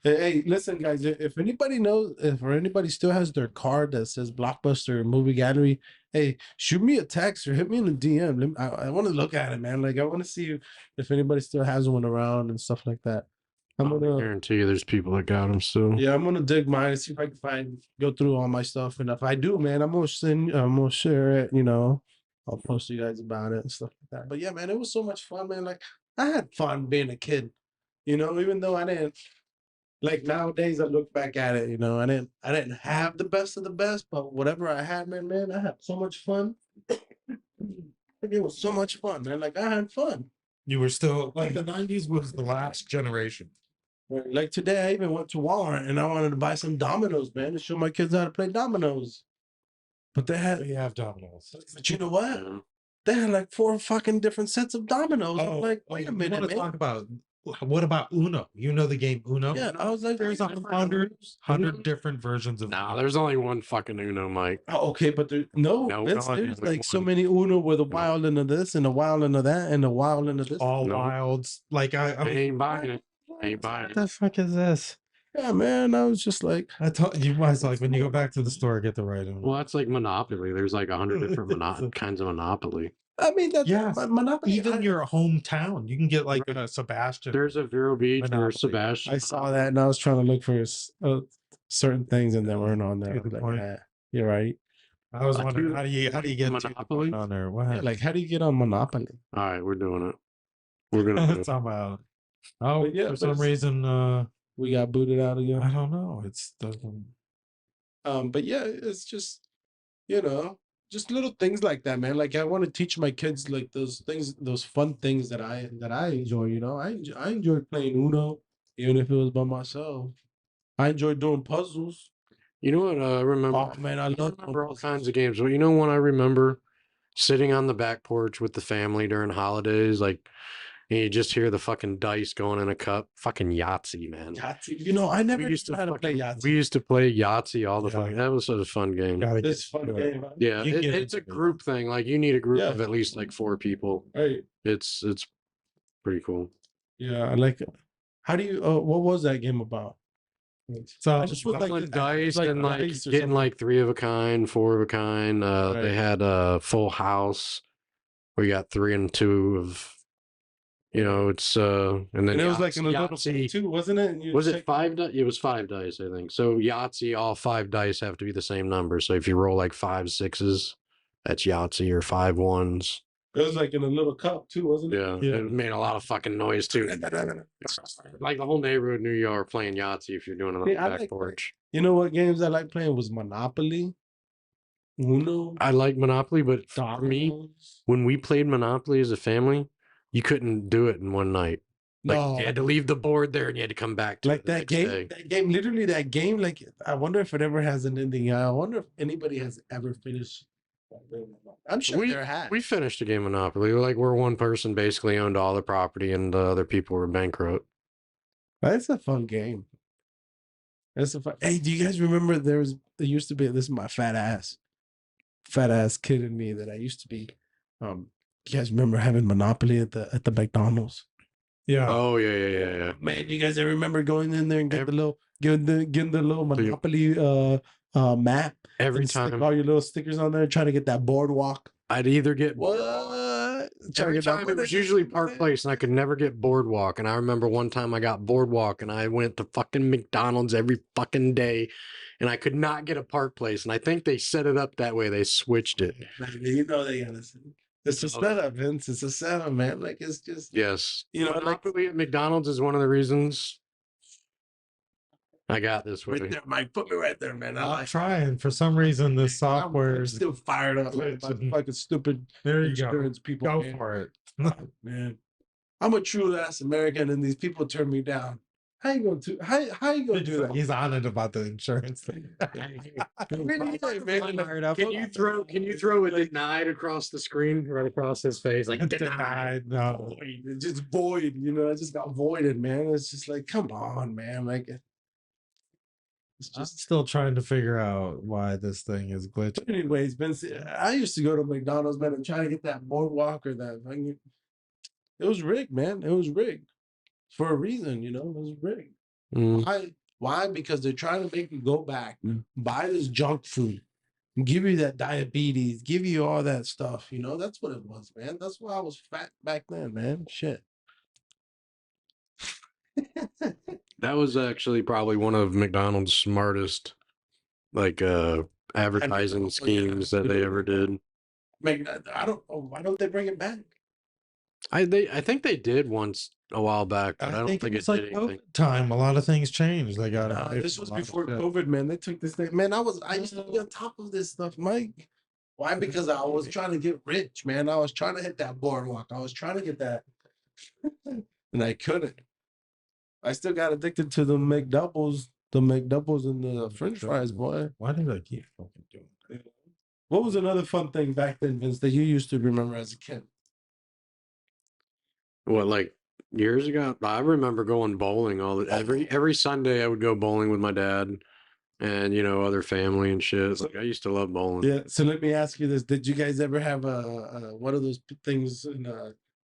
Hey, listen, guys, if anybody knows, if or anybody still has their card that says Blockbuster movie gallery, hey, shoot me a text or hit me in the DM. I want to look at it, man. Like, I want to see if anybody still has one around and stuff like that. I I'm gonna guarantee you there's people that got them still. Yeah, I'm gonna dig mine and see if I can go through all my stuff. And if I do, man, I'm gonna share it, I'll post to you guys about it and stuff like that. But yeah, man, it was so much fun, man. Like, I had fun being a kid, even though I didn't, like, nowadays I look back at it, I didn't have the best of the best, but whatever I had, man, I had so much fun. Like, it was so much fun, man. Like, I had fun. You were still like the 90s was the last generation. Like today, I even went to Walmart and I wanted to buy some dominoes, man, to show my kids how to play dominoes. But they had, We have dominoes. but you know what? Yeah. They had like 4 fucking different sets of dominoes. I'm like, wait a you minute, want to man. talk about what about Uno? You know the game Uno? Yeah, I was like, There's wait a minute. 100 different versions of Nah, Uno. there's only one fucking Uno, Mike. Oh, okay, but No, Vince, no, there's only like so one. many Uno with a No. wild into this and a wild into that and a wild into this. All No. wilds. Like I I mean, ain't buying it. I ain't buying what it. the fuck is this? Yeah, man, I was just like, I told you guys like when you go back to the store, get the right Uno. Well, that's like Monopoly. There's like 100 different kinds of Monopoly. I mean, that's Yes, Monopoly. even your hometown, you can get like Right. Sebastian. There's a Vero Beach. Monopoly. There's Sebastian. I saw that and I was trying to look for certain things and they weren't on there. To I was the like, point. "Nah, you're right. I was Like, wondering dude, how do you get Monopoly? on there? What? Yeah, like, how do you get on Monopoly? All right, we're doing it. We're gonna do it. Somehow. Oh, But yeah, for but some it's- reason, We got booted out again. I don't know. It's doesn't. But yeah, it's just, you know, just little things like that, man. Like I want to teach my kids like those things, those fun things that I enjoy. You know, I enjoy playing Uno, even if it was by myself. I enjoy doing puzzles. You know what? I remember. Oh man, I I love don't doing remember all puzzles. kinds of games, but you know when I remember sitting on the back porch with the family during holidays, like, and you just hear the fucking dice going in a cup. Fucking Yahtzee, man. Yahtzee. You know, I never We used knew to how to play fucking, Yahtzee. we used to play Yahtzee all the Yeah. fucking. That was such a fun game. Gotta This fun into it. game. Huh? Yeah, You get it's a into it. group thing. Like you need a group Yeah. of at least like 4 people. Right. It's pretty cool. Yeah, I like it. How do you? What was that game about? So I just would like Rolling to- dice like and like dice or getting something. like 3 of a kind, 4 of a kind. Right. They had a full house. We got 3 and 2 of. You know, it's and then And it was like in a little Yahtzee. too, wasn't it? And you Was it check- 5 dice? It was 5 dice, I think. So Yahtzee, all 5 dice have to be the same number. So if you roll like 5 sixes, that's Yahtzee, or 5 ones. It was like in a little cup too, wasn't it? Yeah, Yeah. it made a lot of fucking noise too. Like the whole neighborhood in New York playing Yahtzee if you're doing it on Yeah, I the back like that. porch. You know what games I like playing was Monopoly, Uno, I like Monopoly, but for me, Dominoes. when we played Monopoly as a family, you couldn't do it in one night. Like No, you had to leave the board there and you had to come back to like it the that next game. day. That game, literally that game. Like I wonder if it ever has an ending. I wonder if anybody has ever finished. I'm sure there has. We finished a game of Monopoly. Like where one person basically owned all the property and the other people were bankrupt. That's a fun game. That's a fun. Hey, do you guys remember there used to be, this is my fat ass kid in me that I used to be. You guys remember having Monopoly at the McDonald's? yeah. Oh yeah. Man, you guys ever remember going in there and getting the little So you- Monopoly map Every and stick time all your little stickers on there, trying to get that boardwalk? I'd either get What? Trying to Every get that time it was usually Park Place, and I could never get Boardwalk. And I remember one time I got Boardwalk, and I went to fucking McDonald's every fucking day, and I could not get a Park Place. And I think they set it up that way. They switched it. Man, you know they gotta. It's a setup, Vince. It's a setup, man. Like it's just Yes, you know, like Monopoly at McDonald's is one of the reasons I got this way. right there, Mike. Put me right there, man. I I'm like. trying. For some reason, this software I'm is. still fired up. Like my fucking stupid There you go. insurance people. Go man. for it. Man. I'm a true ass American, and these people turn me down. How you gonna how you gonna do that? He's on it about the insurance thing. Really, man, Can you throw a denied across the screen, right across his face, like denied? Denied. No. void. It's just void, you know. I just got voided, man. It's just like, come on, man. Like, it's I'm just. still trying to figure out why this thing is glitching. But anyways, Vince, I used to go to McDonald's, man, and try to get that boardwalk or that. It was rigged, man. It was rigged for a reason, you know. It was rigged. Mm. Why? Why? Because they're trying to make you go back, buy this junk food, give you that diabetes, give you all that stuff. You know, that's what it was, man. That's why I was fat back then, man. Shit. That was actually probably one of McDonald's smartest, like, advertising schemes that they ever did. I don't. Why don't they bring it back? I think they did once a while back, but I don't think it it's like did anything. COVID time. A lot of things changed. They got Nah, away this from was a lot of before shit. COVID, man. They took this thing. Man, I used to be on top of this stuff, Mike. Why? Because I was trying to get rich, man. I was trying to hit that boardwalk. I was trying to get that, and I couldn't. I still got addicted to the McDoubles and the French fries, boy. Why did I keep fucking doing that? What was another fun thing back then, Vince, that you used to remember as a kid? What, like years ago? I remember going bowling every Sunday. I would go bowling with my dad and other family and shit. Like I used to love bowling. Yeah. So let me ask you this: did you guys ever have one of those things in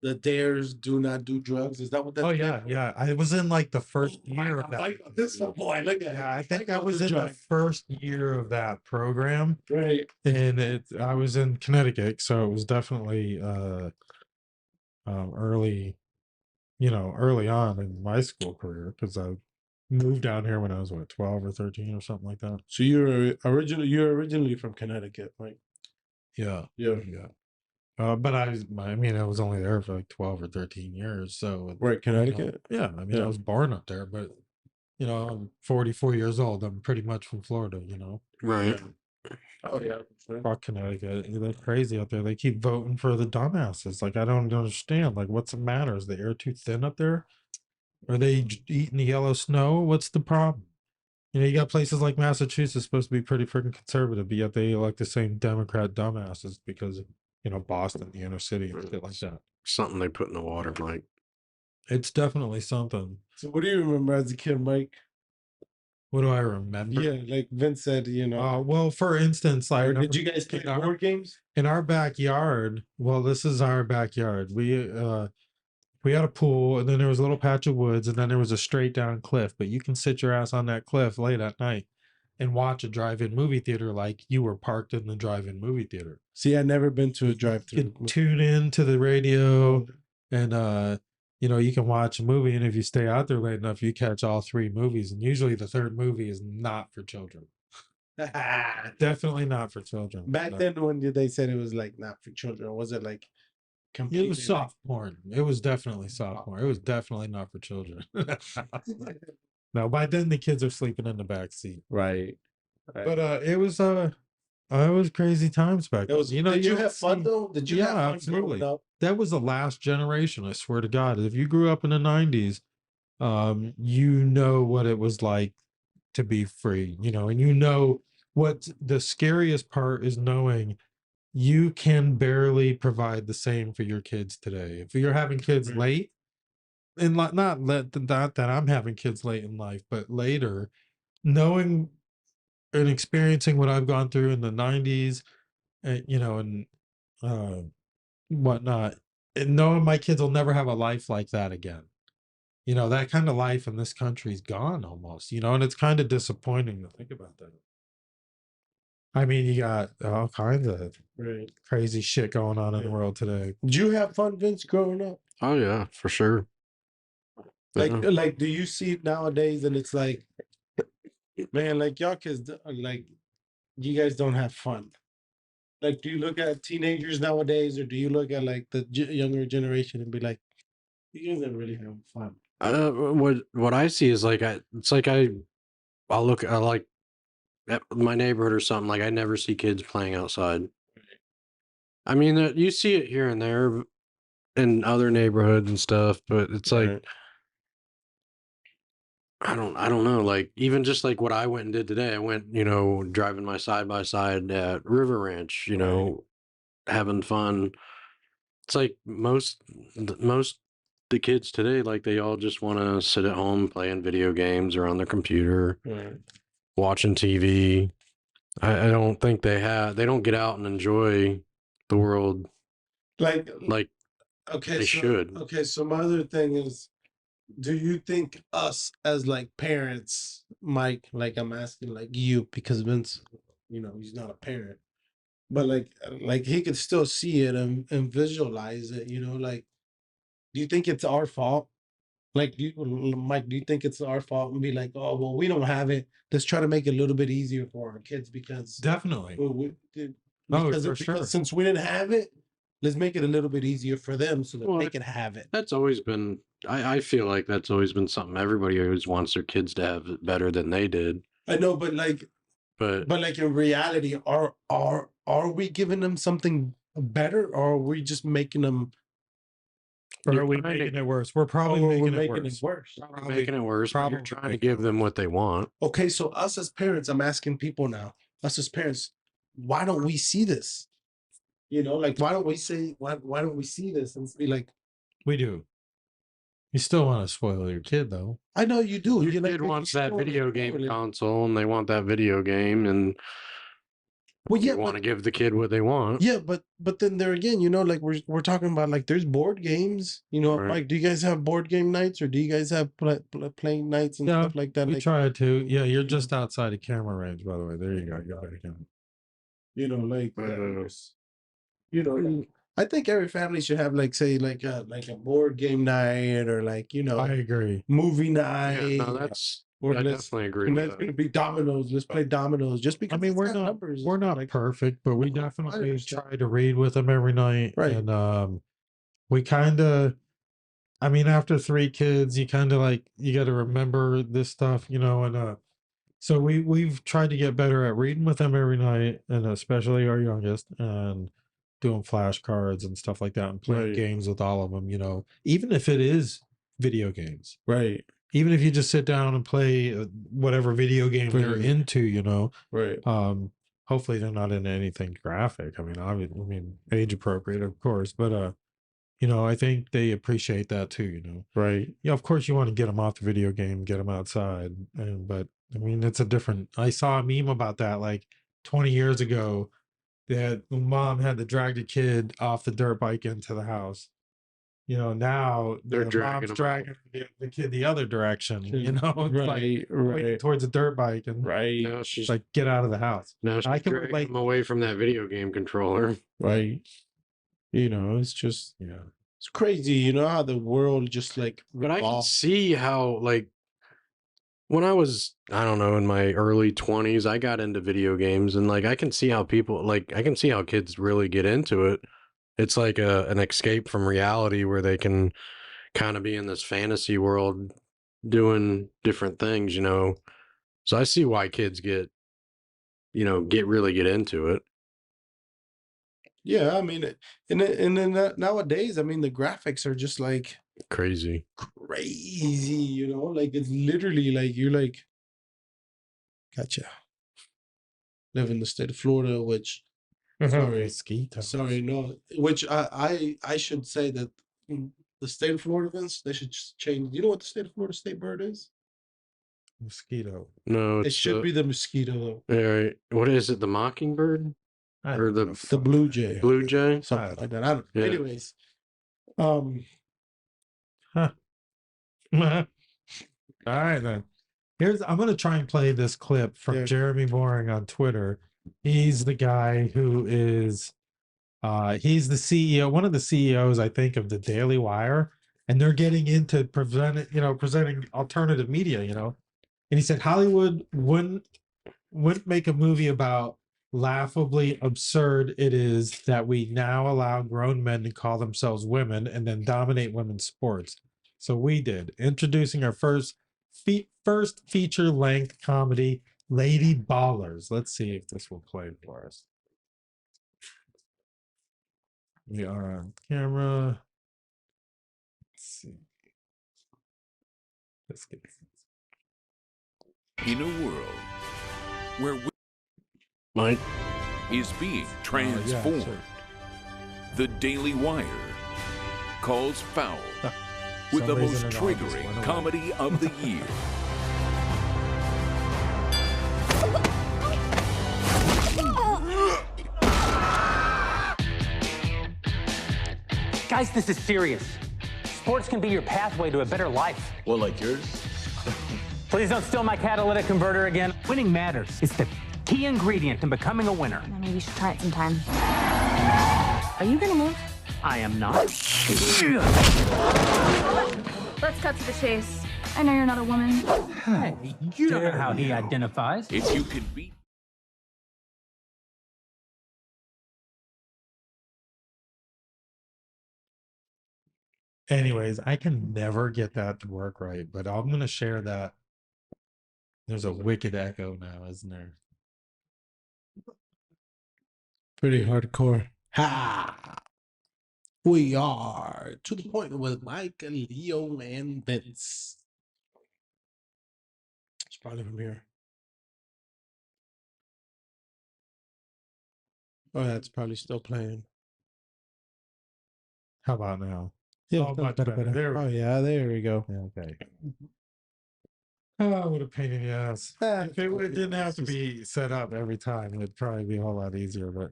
the dares do not do drugs? Is that what that? Oh yeah, yeah. I was in like the first year of that. This boy, look at Yeah, I think I Like was the in the drug. first year of that program, Right. and I was in Connecticut, so it was definitely early, early on in my school career because I moved down here when I was 12 or 13 or something like that. So you're originally from Connecticut, like Yeah, yeah, yeah. But I mean, I was only there for like 12 or 13 years, so right, Connecticut. yeah. I mean, I Yeah. was born up there, but I'm 44 years old. I'm pretty much from Florida, Right. Oh yeah. Sure. Fuck Connecticut. They're crazy out there. They keep voting for the dumbasses. Like, I don't understand. Like, what's the matter? Is the air too thin up there? Are they eating the yellow snow? What's the problem? You got places like Massachusetts supposed to be pretty freaking conservative, but yet they elect the same Democrat dumbasses because of, Boston, the inner city, and shit like that. Something they put in the water, Mike. It's definitely something. So what do you remember as a kid, Mike? What do I remember? Yeah, like Vince said, Well, for instance, I or remember did you guys play in our- board games? in our backyard. Well, this is our backyard. We had a pool, and then there was a little patch of woods, and then there was a straight down cliff. But you can sit your ass on that cliff late at night and watch a drive-in movie theater like you were parked in the drive-in movie theater. See, I've never been to a You drive-through. can tune in to the radio, and you can watch a movie, and if you stay out there late enough, you catch all three movies. And usually the third movie is not for children. Definitely not for children. Back No. then, when they said it was like not for children, was it like completely? It was soft porn. It was definitely soft porn. It was definitely not for children. No, by then the kids are sleeping in the back seat. Right. But it was crazy times back It then. was. Did you have fun though? Did you Yeah, have fun absolutely. growing up? That was the last generation, I swear to God. If you grew up in the 90s, you know what it was like to be free, and what the scariest part is knowing you can barely provide the same for your kids today. If you're having kids Right. late in life, not that I'm having kids late in life, but later, knowing and experiencing what I've gone through in the 90s, and uh, whatnot, and knowing my kids will never have a life like that again. That kind of life in this country's gone almost, and it's kind of disappointing to think about that. I mean, you got all kinds of Right. crazy shit going on in the world today. Did you have fun, Vince, growing up? Oh yeah, for sure. Like, Yeah. like, do you see it nowadays? And it's like, man, like y'all kids, like, you guys don't have fun. Like, do you look at teenagers nowadays, or do you look at like the younger generation and be like, you guys are really having fun? What I see is like it's like I like at my neighborhood or something. Like I never see kids playing outside. I mean, you see it here and there in other neighborhoods and stuff, but it's like Right. I don't know. Like even just like what I went and did today, I went driving my side by side at River Ranch, having fun. It's like most the kids today, like they all just want to sit at home playing video games or on their computer, Right. watching TV. I don't think they don't get out and enjoy the world Like, like okay, they so should. okay, so my other thing is, do you think us as like parents, Mike, like I'm asking like you because Vince, he's not a parent, but like he could still see it and visualize it, like, do you think it's our fault? Like, Mike, do you think it's our fault and be like, oh, well, we don't have it. Let's try to make it a little bit easier for our kids because Definitely. well, Oh, because for sure. since we didn't have it, let's make it a little bit easier for them so that Well, they can have it. That's always been. I feel like that's always been something everybody always wants their kids to have it better than they did. I know, but like, But like in reality, are we giving them something better, or are we just making them Or You're are we trying to- making it worse? We're probably Oh, making, we're it making worse. it worse. Probably making it worse, but you're probably trying to making it give them worse. what they want. Okay, so us as parents, I'm asking people now, us as parents, why don't we see this? You know, like why don't we say why don't we see this and be like, We do. You still want to spoil your kid, though. I know you do. Your You kid like wants that showing video it game properly. console, and they want that video game, and Well, yeah, you want but to give the kid what they want. yeah, but then there again, you know, like we're talking about like there's board games. You know, Right. like do you guys have board game nights or do you guys have playing nights and Yeah, stuff like that? We Like try to. Yeah, you're just outside of camera range, by the way. There you go. You're back in. you know, like Uh, you know, like, I think every family should have like say like a board game night or like you know I agree. movie Yeah, night. no, that's or I let's definitely agree and with that's that. gonna be dominoes. Let's play dominoes just I because mean, it's we're got not numbers. we're not like perfect, but we No, I definitely understand. try to read with them every night. Right. And we kind of, I mean, after 3 kids, you kind of like you got to remember this stuff, and so we've tried to get better at reading with them every night, and especially our youngest, and doing flashcards and stuff like that, and playing Right. games with all of them. Even if it is video games, right, even if you just sit down and play whatever video game they're Right. into. right. Hopefully they're not into anything graphic. I mean, obviously, age appropriate, of course, but I think they appreciate that too. Right. Yeah, of course you want to get them off the video game, get them outside, but I mean, it's a different. I saw a meme about that like 20 years ago. That the mom had to drag the kid off the dirt bike into the house. Now They're the dragging mom's them dragging the kid the other direction. It's like Right. pointing Right. towards a dirt bike, and Right. Now she's it's like, get out of the house. now she's I can dragging relate. them away from that video game controller. Right. You know, it's just Yeah. it's crazy. You know how the world just like But I can revolves. see how, like, when I was, I don't know, in my early 20s, I got into video games, and like I can see how I can see how kids really get into it. It's like an escape from reality where they can kind of be in this fantasy world doing different things. So I see why kids really get into it. Yeah, I mean, and then nowadays, I mean, the graphics are just like Crazy. crazy. You know, like it's literally like you're like, gotcha. Live in the state of Florida, which sorry, Mosquito. sorry, no, which I should say that the state of Floridans they should just change. You know what the state of Florida state bird is? Mosquito. No, It it's should be the mosquito, though. right. What is it? The mockingbird I or don't know the The blue jay, blue jay? something like that. I don't. Yeah. Anyways, um, Huh. All right then. I'm gonna try and play this clip from Yeah. Jeremy Mooring on Twitter. He's the guy who is he's the CEO, one of the CEOs, I think, of the Daily Wire, and they're getting into presenting alternative media. And he said Hollywood wouldn't make a movie about laughably absurd it is that we now allow grown men to call themselves women and then dominate women's sports. So we did, introducing our first feature length comedy, Lady Ballers. Let's see if this will play for us. We are on camera. Let's see. Let's get In a world where Mike. is being yeah, transformed, sure. the Daily Wire calls foul with some the reason most it all just triggering went away. comedy of the year. Guys, this is serious. Sports can be your pathway to a better life. Well, like yours? Please don't steal my catalytic converter again. Winning matters. It's the key ingredient in becoming a winner. Maybe you should try it sometime. Are you gonna move? I am not. Let's cut to the chase. I know you're not a woman. Hey, you don't know how he identifies. If you can beat Anyways, I can never get that to work right, but I'm gonna share that. There's a wicked echo now, isn't there? pretty hardcore. Ha! We are to the point with Mike and Leo and Vince. It's probably from here. Oh, that's probably still playing. How about now? Yeah, Oh, much better. There we Oh, yeah, there we go. Yeah, okay. Oh, what a pain in the ass. If it didn't have to be set up every time, it'd probably be a whole lot easier. But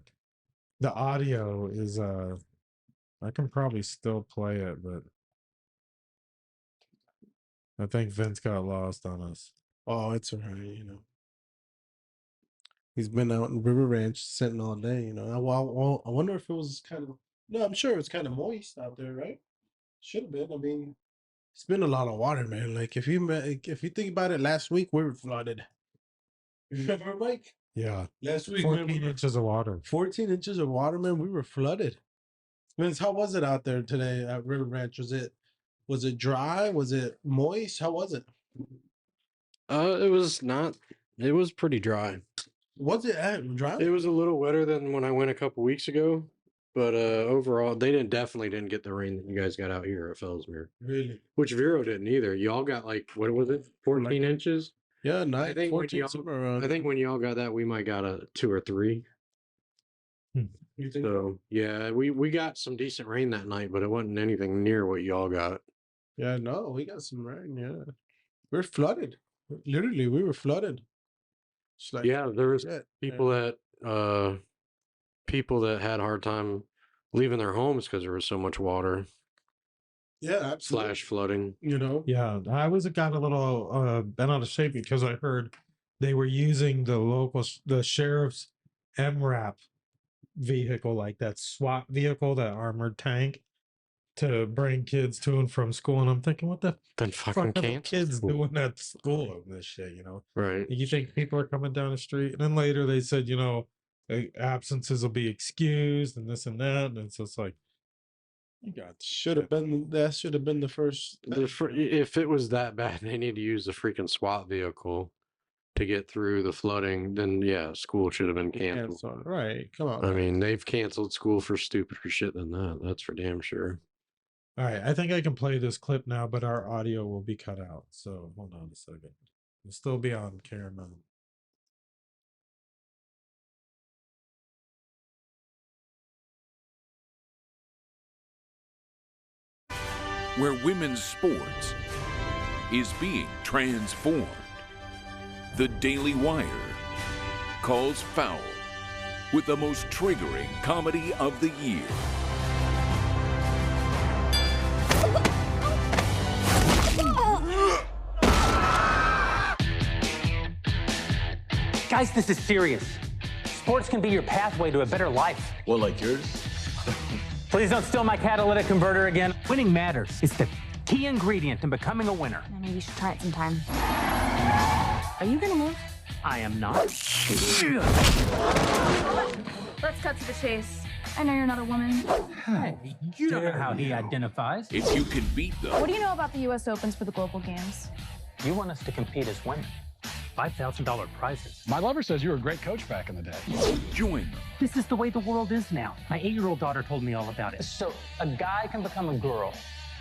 the audio is, I can probably still play it, but I think Vince got lost on us. Oh, it's all right, you know. He's been out in River Ranch sitting all day, you know. I wonder if it was kind of, no, I'm sure it's kind of moist out there, right? Should have been. I mean, it's been a lot of water, man. Like if you think about it, last week we were flooded. Remember, Mike? Yeah. Last week, 14 inches of water. 14 inches of water, man. We were flooded. Vince, how was it out there today at River Ranch? Was it dry? Was it moist? How was it? It was not. It was pretty dry. Was it dry? It was a little wetter than when I went a couple weeks ago, but overall, they definitely didn't get the rain that you guys got out here at Fellsmere. Really? Which Vero didn't either. Y'all got like what was it, 14 inches? Yeah, I 9, think 14, somewhere around. I think when y'all got that, we might got a 2 or 3. You think? So yeah, we got some decent rain that night, but it wasn't anything near what y'all got. Yeah, no, we got some rain. Yeah, we're flooded. Literally, we were flooded. It's like, Yeah, there was shit, people that had a hard time leaving their homes because there was so much water yeah, absolutely. / flooding. You know, Yeah. I got a little bent out of shape because I heard they were using the sheriff's MRAP vehicle, like that SWAT vehicle, that armored tank, to bring kids to and from school. And I'm thinking, what the Then fuck fucking are the can't. kids doing at school of this shit, you know? Right. You think people are coming down the street? And then later they said, you know, absences will be excused and this and that. And it's just like, you got should have been the first. If it was that bad, they need to use the freaking SWAT vehicle to get through the flooding. Then yeah, school should have been canceled. Canceled. Right? Come on. I man. mean, they've canceled school for stupider shit than that. That's for damn sure. All right, I think I can play this clip now, but our audio will be cut out. So hold on a second. It'll still be on camera. Where women's sports is being transformed. The Daily Wire calls foul with the most triggering comedy of the year. Guys, this is serious. Sports can be your pathway to a better life. Well, like yours? Please don't steal my catalytic converter again. Winning matters. It's the key ingredient in becoming a winner. Maybe you should try it sometime. Are you gonna move? I am not. Let's cut to the chase. I know you're not a woman. Hey, you don't know how he identifies. If you can beat them, What do you know about the U.S. Opens for the Global Games? You want us to compete as women. $5,000 prizes. My lover says you were a great coach back in the day. join them. This is the way the world is now. My 8-year-old daughter told me all about it. So a guy can become a girl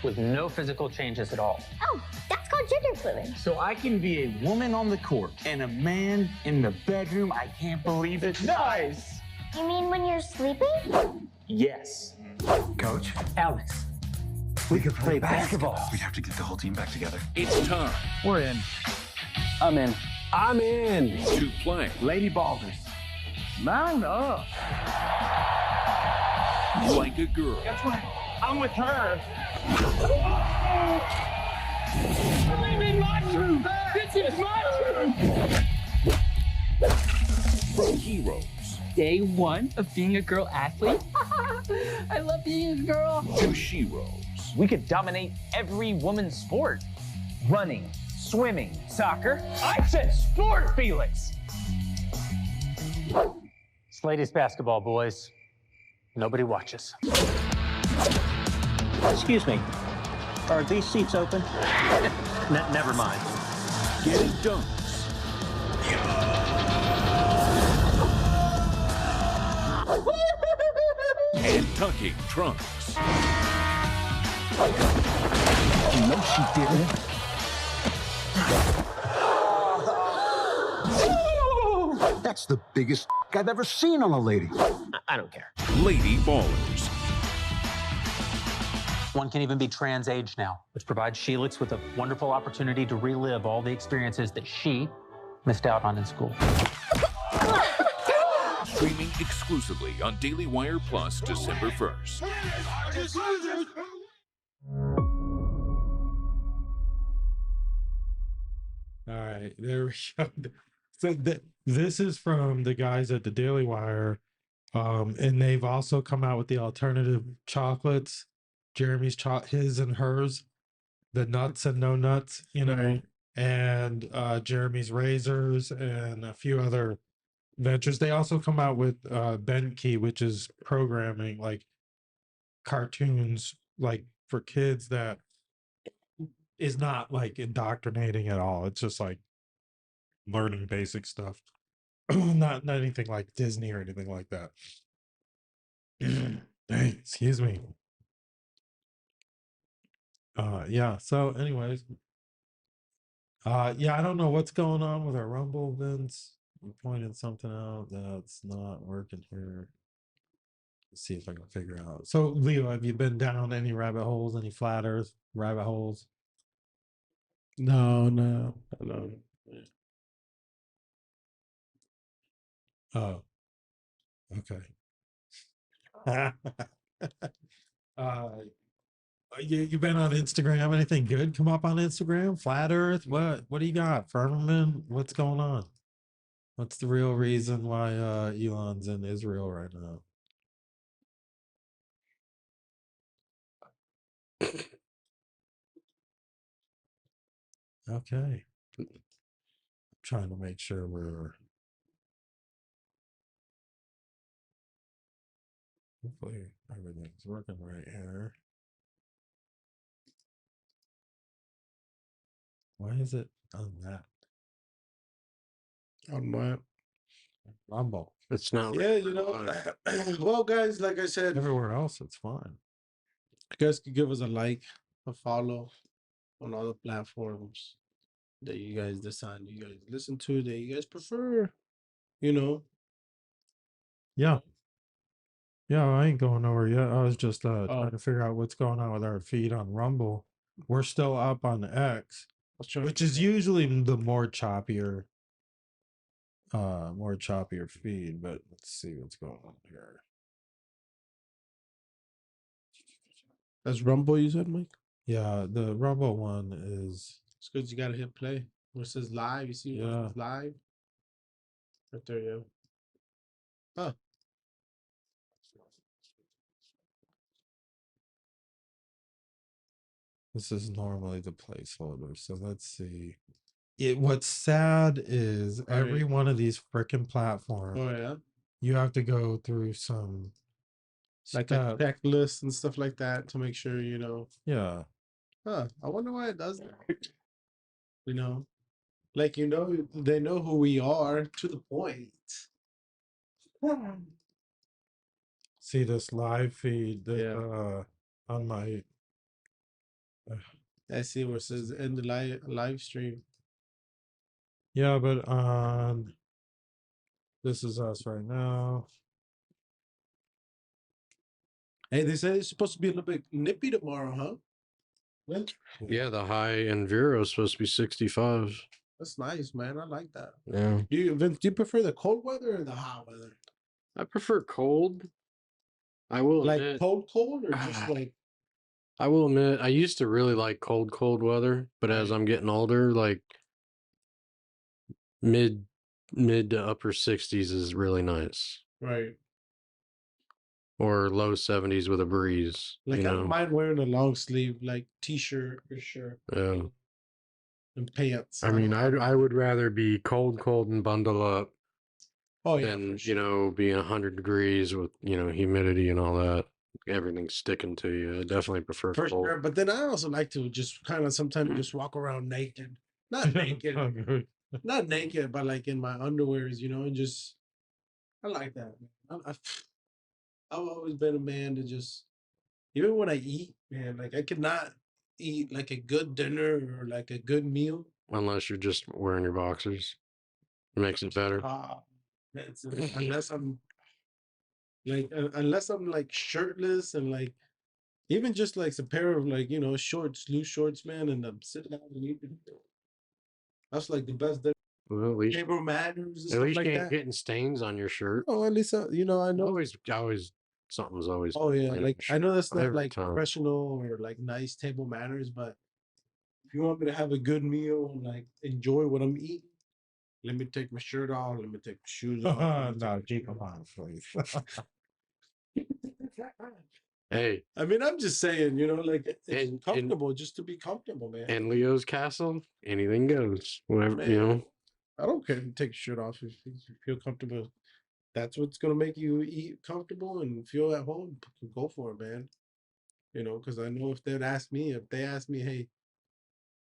with no physical changes at all. Oh, that's called gender fluid. So I can be a woman on the court and a man in the bedroom. I can't believe it. Nice. You mean when you're sleeping? Yes. Coach, Alex, We could play basketball. we have to get the whole team back together. It's time we're in. I'm in. I'm in. to play Lady Balders. Mount up. like a girl. That's right. I'm with her. I'm in my room. This is my room. From heroes Day 1 of being a girl athlete. I love being a girl. to sheroes. We could dominate every woman's sport. Running, swimming, soccer. I said sport, Felix. It's ladies basketball, boys. Nobody watches. Excuse me. Are these seats open? Never mind. Getting dunks. and tucking trunks. No, she didn't. That's the biggest I've ever seen on a lady. I don't care. Lady Ballers. One can even be trans age now, which provides Sheelix with a wonderful opportunity to relive all the experiences that she missed out on in school. Streaming exclusively on Daily Wire Plus December 1st. All right, there we go. So this is from the guys at the Daily Wire, and they've also come out with the alternative chocolates. Jeremy's his and hers, the nuts and no nuts, you know, Right. and Jeremy's razors and a few other ventures. They also come out with Benki, which is programming like cartoons, like for kids that is not like indoctrinating at all. It's just like learning basic stuff. Not anything like Disney or anything like that. Dang, excuse me. Yeah, so anyways. Yeah, I don't know what's going on with our Rumble events. I'm pointing something out that's not working here. Let's see if I can figure out. So Leo, have you been down any rabbit holes, any flat earth rabbit holes? No. Oh, okay. You've been on Instagram. Anything good come up on Instagram? Flat Earth? What do you got? Firmament? What's going on? What's the real reason why Elon's in Israel right now? Okay. Trying to make sure we're hopefully everything's working right here. Why is it on that? On my Rumble. It's not. yeah, you know. Well, guys, like I said, Everywhere else it's fine. you guys could give us a like, a follow on all the platforms that you guys decide you guys listen to, that you guys prefer. You know. Yeah. Yeah, I ain't going nowhere yet. I was just Oh, trying to figure out what's going on with our feed on Rumble. We're still up on X, which is usually the more choppier feed, but let's see what's going on here. that's Rumble. You said, Mike. Yeah, the Rumble one is It's because you gotta hit play. Where it says live, you see where it Yeah. says live? Right there, yeah. Huh. this is normally the placeholder. So let's see. What's sad is every one of these freaking platforms, Oh yeah. you have to go through some Like a checklist and stuff like that to make sure, you know. Yeah. Huh. I wonder why it does that. You know. Like, you know, they know who we are to the point. See this live feed that Yeah. on my I see where it says end the live stream. yeah, but on this is us right now. Hey, they said it's supposed to be a little bit nippy tomorrow, huh? Well, Yeah, the high in Vero is supposed to be 65. that's nice, man. I like that. Yeah. Vince, do you prefer the cold weather or the hot weather? I prefer cold. I will Like admit, cold or just like I will admit, I used to really like cold weather, but as I'm getting older, like mid to upper 60s is really nice, right? or low 70s with a breeze. Like you I know, don't mind wearing a long sleeve like t-shirt or shirt yeah. and pants. I mean, I would rather be cold and bundle up Oh yeah, than for sure. being 100 degrees with humidity and all that. Everything's sticking to you. I definitely prefer For cold. sure. But then I also like to just kind of sometimes just walk around naked. Not naked. Not naked, but like in my underwears, you know, and just I like that. Man. I've always been a man to just, even when I eat, man, like I could not eat like a good dinner or like a good meal. Unless you're just wearing your boxers. It makes it better. That's unless I'm like shirtless and like even just like a pair of like shorts, loose shorts, man, and I'm sitting down and eating. That's like the best dinner. Well, at least Table manners and at stuff least like you ain't that. getting stains on your shirt. Oh, at least I know. Always something's always. Oh yeah, clean on like your I shirt know that's not every like time. professional or like nice table manners, but if you want me to have a good meal and like enjoy what I'm eating, let me take my shirt off. Let me take my shoes off. let me take No, my keep shoes them on, please. Hey, I mean, I'm just saying, like it's And- comfortable just to be comfortable, man. and Leo's castle, anything goes. Whatever, Man, I don't care if you take your shirt off if you feel comfortable. That's what's gonna make you eat comfortable and feel at home. Go for it, man. Because I know if they ask me, hey,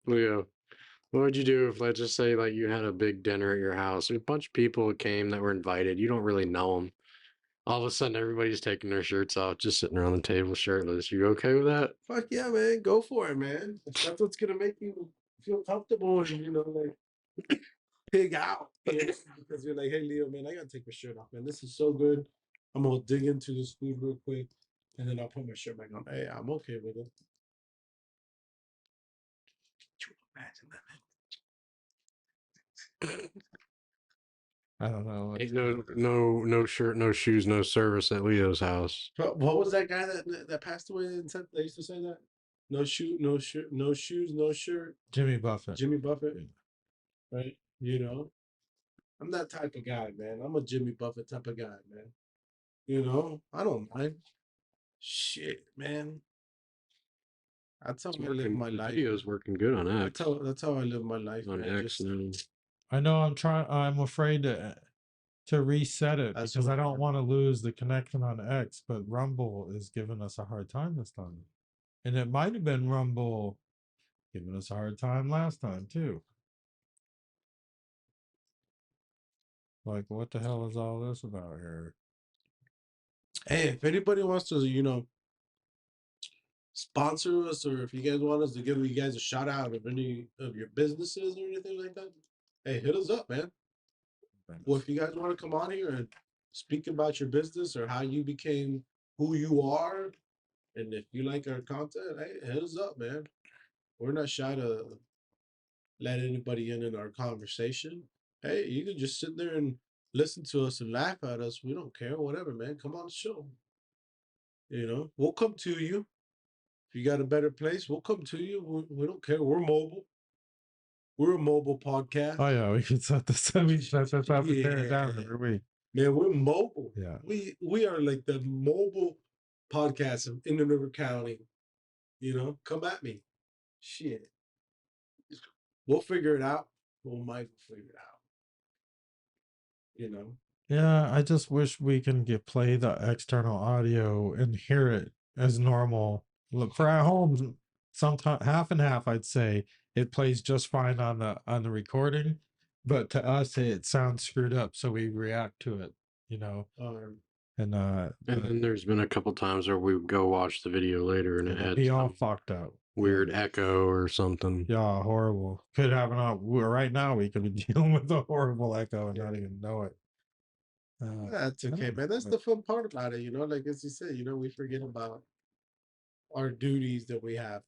Leo, what would you do if, let's just say, like you had a big dinner at your house? A bunch of people came that were invited. You don't really know them. All of a sudden, everybody's taking their shirts off, just sitting around the table shirtless. You okay with that? fuck yeah, man, go for it, man. If that's what's gonna make you feel comfortable and like pig out, because you're like, hey, Leo, man, I gotta take my shirt off, man. This is so good. I'm gonna dig into this food real quick, and then I'll put my shirt back on. Hey, I'm okay with it. Could you imagine that? I don't know. Ain't no shirt, no shoes, no service at Leo's house. But what was that guy that passed away and said they used to say that? No shoe, no shirt, no shoes, no shirt. Jimmy Buffett. Jimmy Buffett, right? I'm that type of guy, man. I'm a Jimmy Buffett type of guy, man. I don't mind. Shit, man. That's how I live my The life. video's working good on X. That's how I live my life, On man. X now. I know I'm afraid to reset it That's because what I I don't am. want to lose the connection on X, but Rumble is giving us a hard time this time. And it might have been Rumble giving us a hard time last time too. Like, what the hell is all this about here? Hey, if anybody wants to, sponsor us, or if you guys want us to give you guys a shout out of any of your businesses or anything like that, hey, hit us up, man. Well, if you guys want to come on here and speak about your business or how you became who you are, and if you like our content, hey, hit us up, man. We're not shy to let anybody in our conversation. Hey, you can just sit there and listen to us and laugh at us. We don't care, whatever, man. Come on the show. We'll come to you. If you got a better place, we'll come to you. We don't care. We're mobile. We're a mobile podcast. Oh yeah, we can set this up and tear it down Yeah. every week. Man, we're mobile. Yeah. We are like the mobile podcast of Indian River County. Come at me. Shit. We'll figure it out. Well, Mike will figure it out. Yeah, I just wish we can play the external audio and hear it as normal. Look, for at home, sometimes half and half, I'd say it plays just fine on the recording, but to us it sounds screwed up, so we react to it, and And then there's been a couple times where we go watch the video later and it had be all some fucked up. weird echo or something. Yeah, horrible. Could happen right now. We could be dealing with a horrible echo and not even know it. That's okay, man. That's the fun part about it, like as you said, we forget about our duties that we have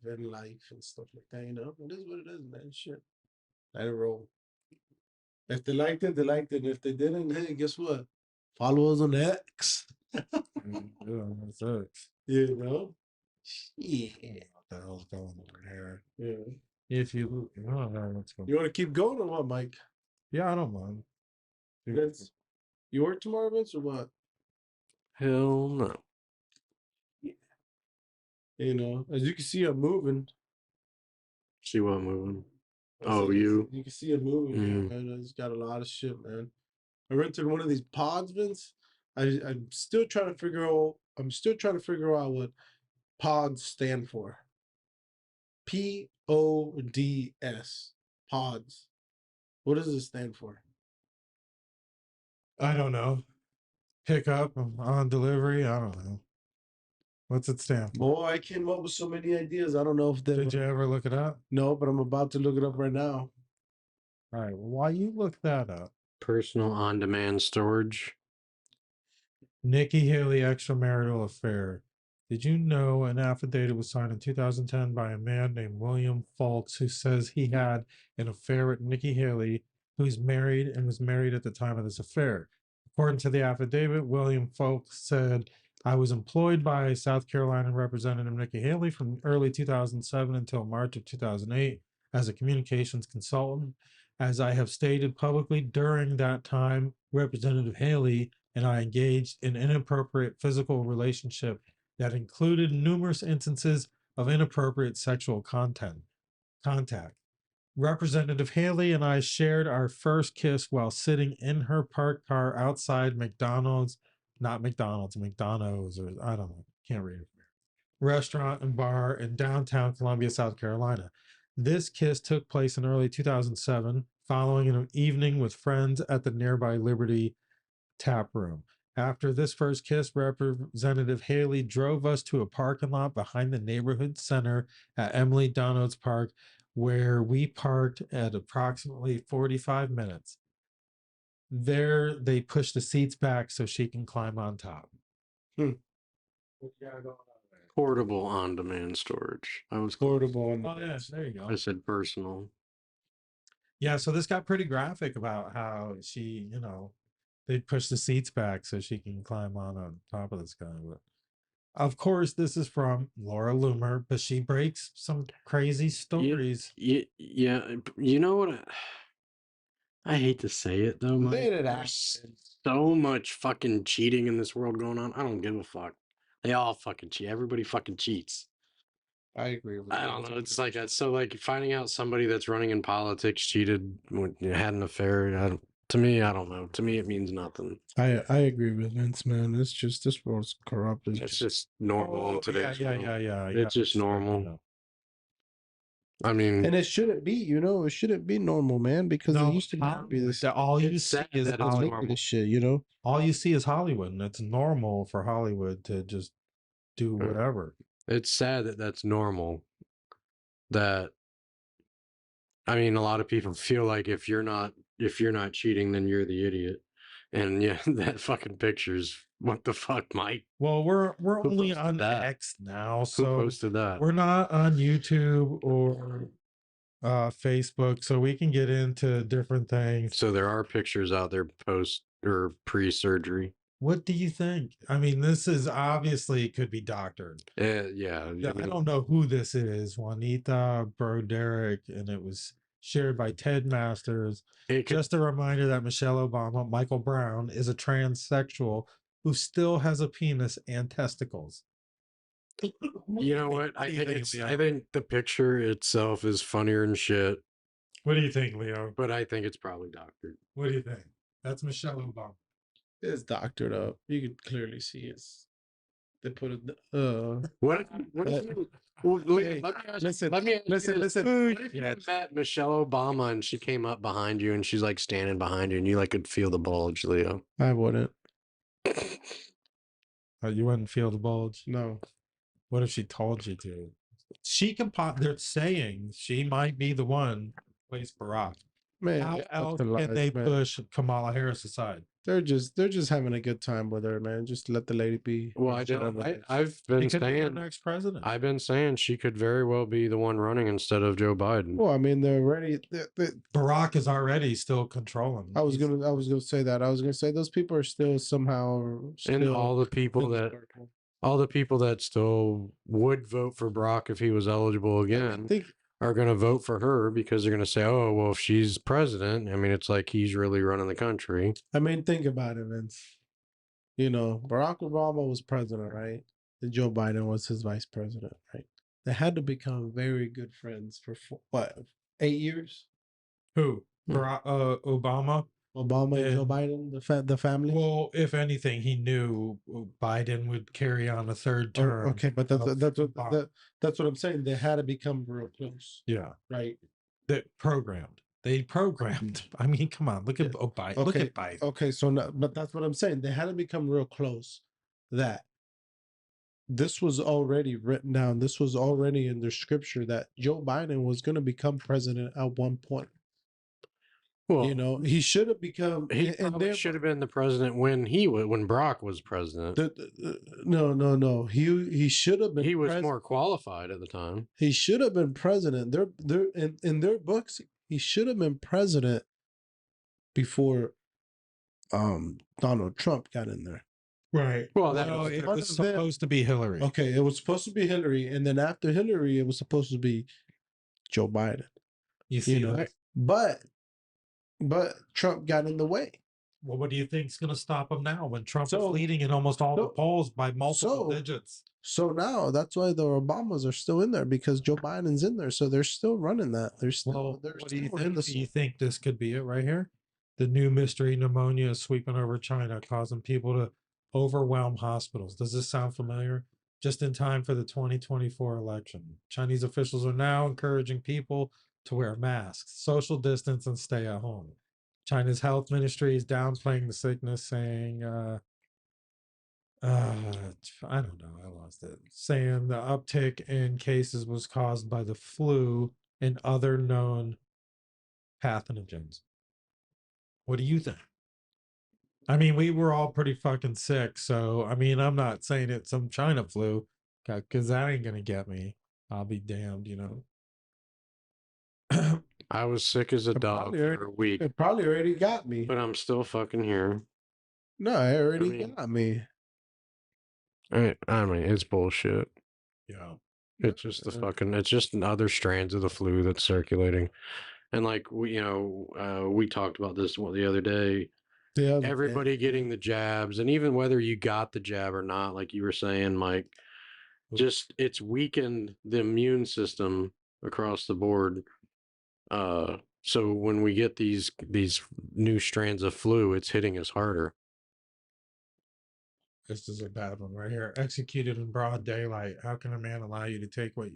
in life and stuff like that, It is what it is, man. Shit. Let it roll. If they liked it, they liked it. If they didn't, hey, guess what? Follow us on X. Yeah, that's it. Yeah. What the hell's going on here? Yeah. If you, I don't know what's going. You want to keep going or what, Mike? Yeah, I don't mind. Vince, you work tomorrow, Vince, or what? Hell no. As you can see, I'm moving. See what moving? So You. You can see I'm moving, man. I just got a lot of shit, man. I rented one of these pods, Vince. I'm still trying to figure out what pods stand for. PODS. Pods. What does it stand for? I don't know. pick up on delivery. I don't know. What's it stand for? Boy, I came up with so many ideas. I don't know if they. Did you ever look it up? No, but I'm about to look it up right now. All right. Well, while you look that up, Personal on-demand storage. Nikki Haley extramarital affair. Did you know an affidavit was signed in 2010 by a man named William Fultz who says he had an affair with Nikki Haley, who's married and was married at the time of this affair? According to the affidavit, William Fultz said, I was employed by South Carolina Representative Nikki Haley from early 2007 until March of 2008 as a communications consultant. As I have stated publicly during that time, Representative Haley and I engaged in inappropriate physical relationship that included numerous instances of inappropriate sexual contact. Representative Haley and I shared our first kiss while sitting in her parked car outside McDonald's, not McDonald's, McDonald's, or I don't know, can't read it. Restaurant and bar in downtown Columbia, South Carolina. This kiss took place in early 2007, following an evening with friends at the nearby Liberty Tap Room. After this first kiss, Representative Haley drove us to a parking lot behind the neighborhood center at Emily Donald's Park, where we parked at approximately 45 minutes. There, they pushed the seats back so she can climb on top. Portable on-demand storage. I was Portable. And Oh, yeah, there you go. I said personal. Yeah, so this got pretty graphic about how she, they push the seats back so she can climb on top of this guy. But of course, this is from Laura Loomer, but she breaks some crazy stories. Yeah, you know what? I hate to say it though, Mike. Say it out. There's so much fucking cheating in this world going on. I don't give a fuck. They all fucking cheat. Everybody fucking cheats. I agree with I don't know. It's like that. So, like, finding out somebody that's running in politics cheated, had an affair. To me, I don't know. To me, it means nothing. I agree with Vince, man. It's just this world's corrupt. It's just normal in today's world. Yeah. It's just normal. I mean, and it shouldn't be, it shouldn't be normal, man, because it used to never be this. All you see is Hollywood this shit, All you see is Hollywood, and it's normal for Hollywood to just do whatever. It's sad that that's normal. That, I mean, a lot of people feel like if you're not cheating, then you're the idiot. And yeah, that fucking picture's what the fuck, Mike? Well, we're only on X now, so who posted that? We're not on YouTube or Facebook, so we can get into different things. So there are pictures out there post or pre-surgery. What do you think? I mean, this is obviously could be doctored. Yeah. I don't know who this is. Juanita Broderick, and it was shared by Ted Masters. Just a reminder that Michelle Obama, Michael Brown, is a transsexual who still has a penis and testicles. You know what? I think the picture itself is funnier than shit. What do you think, Leo? But I think it's probably doctored. What do you think? That's Michelle Obama. It's doctored up. You can clearly see it's. They put it. What? Hey, let me listen. Yeah, met Michelle Obama and she came up behind you and she's like standing behind you and you like could feel the bulge, Leo. I wouldn't. You wouldn't feel the bulge? No. What if she told you to? She can pop. They're saying she might be the one to replace Barack. Man, how else can they push Kamala Harris aside? They're just having a good time with her, man. Just let the lady be. Well, I've been saying next president. I've been saying she could very well be the one running instead of Joe Biden. Well, I mean, they're already. Barack is already still controlling. I was gonna say that. I was gonna say those people are still somehow. And all the people that still would vote for Barack if he was eligible again are going to vote for her because they're going to say, oh, well, if she's president, I mean, it's like he's really running the country. I mean, think about it, Vince. Barack Obama was president, right? And Joe Biden was his vice president, right? They had to become very good friends for 8 years? Who? Obama? Obama and Joe Biden, the family? Well, if anything, he knew Biden would carry on a third term. Okay, but that's what I'm saying. They had to become real close. Yeah. Right. That programmed. They programmed. I mean, come on, look at Yeah. Biden. Look at Biden. Okay, so now, but that's what I'm saying. They had to become real close. That this was already written down. This was already in their scripture that Joe Biden was going to become president at one point. Well, You know, he should have become. he And probably there, should have been the president when Brock was president. no. He should have been. He was more qualified at the time. He should have been president. They're in their books. He should have been president before Donald Trump got in there. Right. Well, it was supposed to be Hillary. Okay, it was supposed to be Hillary, and then after Hillary, it was supposed to be Joe Biden. You see know, that? but Trump got in the way. Well, what do you think's going to stop him now when Trump is So- leading in almost all the so- polls by multiple so- digits? So now that's why the Obamas are still in there because Joe Biden's in there. So they're still running that. They're still. Well, they're what do you still in think? the. Do you think this could be it right here? The new mystery pneumonia is sweeping over China, causing people to overwhelm hospitals. Does this sound familiar? Just in time for the 2024 election, Chinese officials are now encouraging people to wear masks, social distance, and stay at home. China's health ministry is downplaying the sickness, saying, I don't know, I lost it. Saying the uptick in cases was caused by the flu and other known pathogens. What do you think? I mean, we were all pretty fucking sick, so I mean, I'm not saying it's some China flu, because that ain't gonna get me. I'll be damned, I was sick as a It dog probably for already- a week, It probably already got me. but I'm still fucking here. No, it already mean- got me. I mean, it's bullshit. Yeah. It's just it's just other strands of the flu that's circulating. And like we talked about this the other day. Yeah, Everybody getting the jabs, and even whether you got the jab or not, like you were saying, Mike, just it's weakened the immune system across the board. So when we get these new strands of flu, it's hitting us harder. This is a bad one right here. Executed in broad daylight. How can a man allow you to take what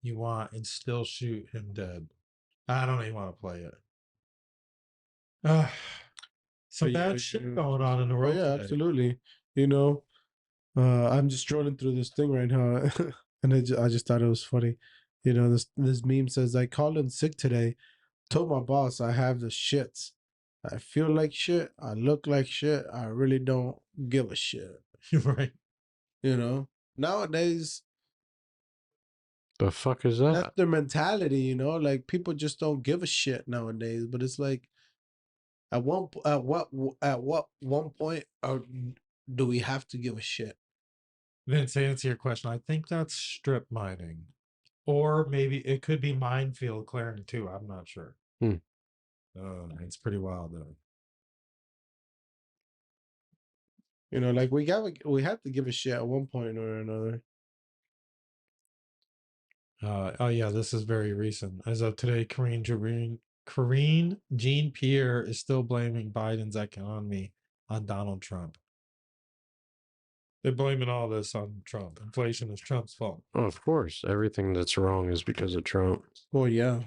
you want and still shoot him dead? I don't even want to play it. Some bad shit going on in the world. yeah, today. absolutely. I'm just scrolling through this thing right now, and I just thought it was funny. This meme says, "I called in sick today. Told my boss I have the shits. I feel like shit. I look like shit. I really don't give a shit." Right. Nowadays The fuck is that? that's their mentality. Like people just don't give a shit nowadays. But it's like, at what one point do we have to give a shit? Then to answer your question, I think that's strip mining. Or maybe it could be minefield clearing too. I'm not sure. It's pretty wild though. Like we have to give a shit at one point or another. Oh yeah, this is very recent. As of today, Karine Jean-Pierre is still blaming Biden's economy on Donald Trump. They're blaming all this on Trump. Inflation is Trump's fault. Oh, of course, everything that's wrong is because of Trump. Well, yeah.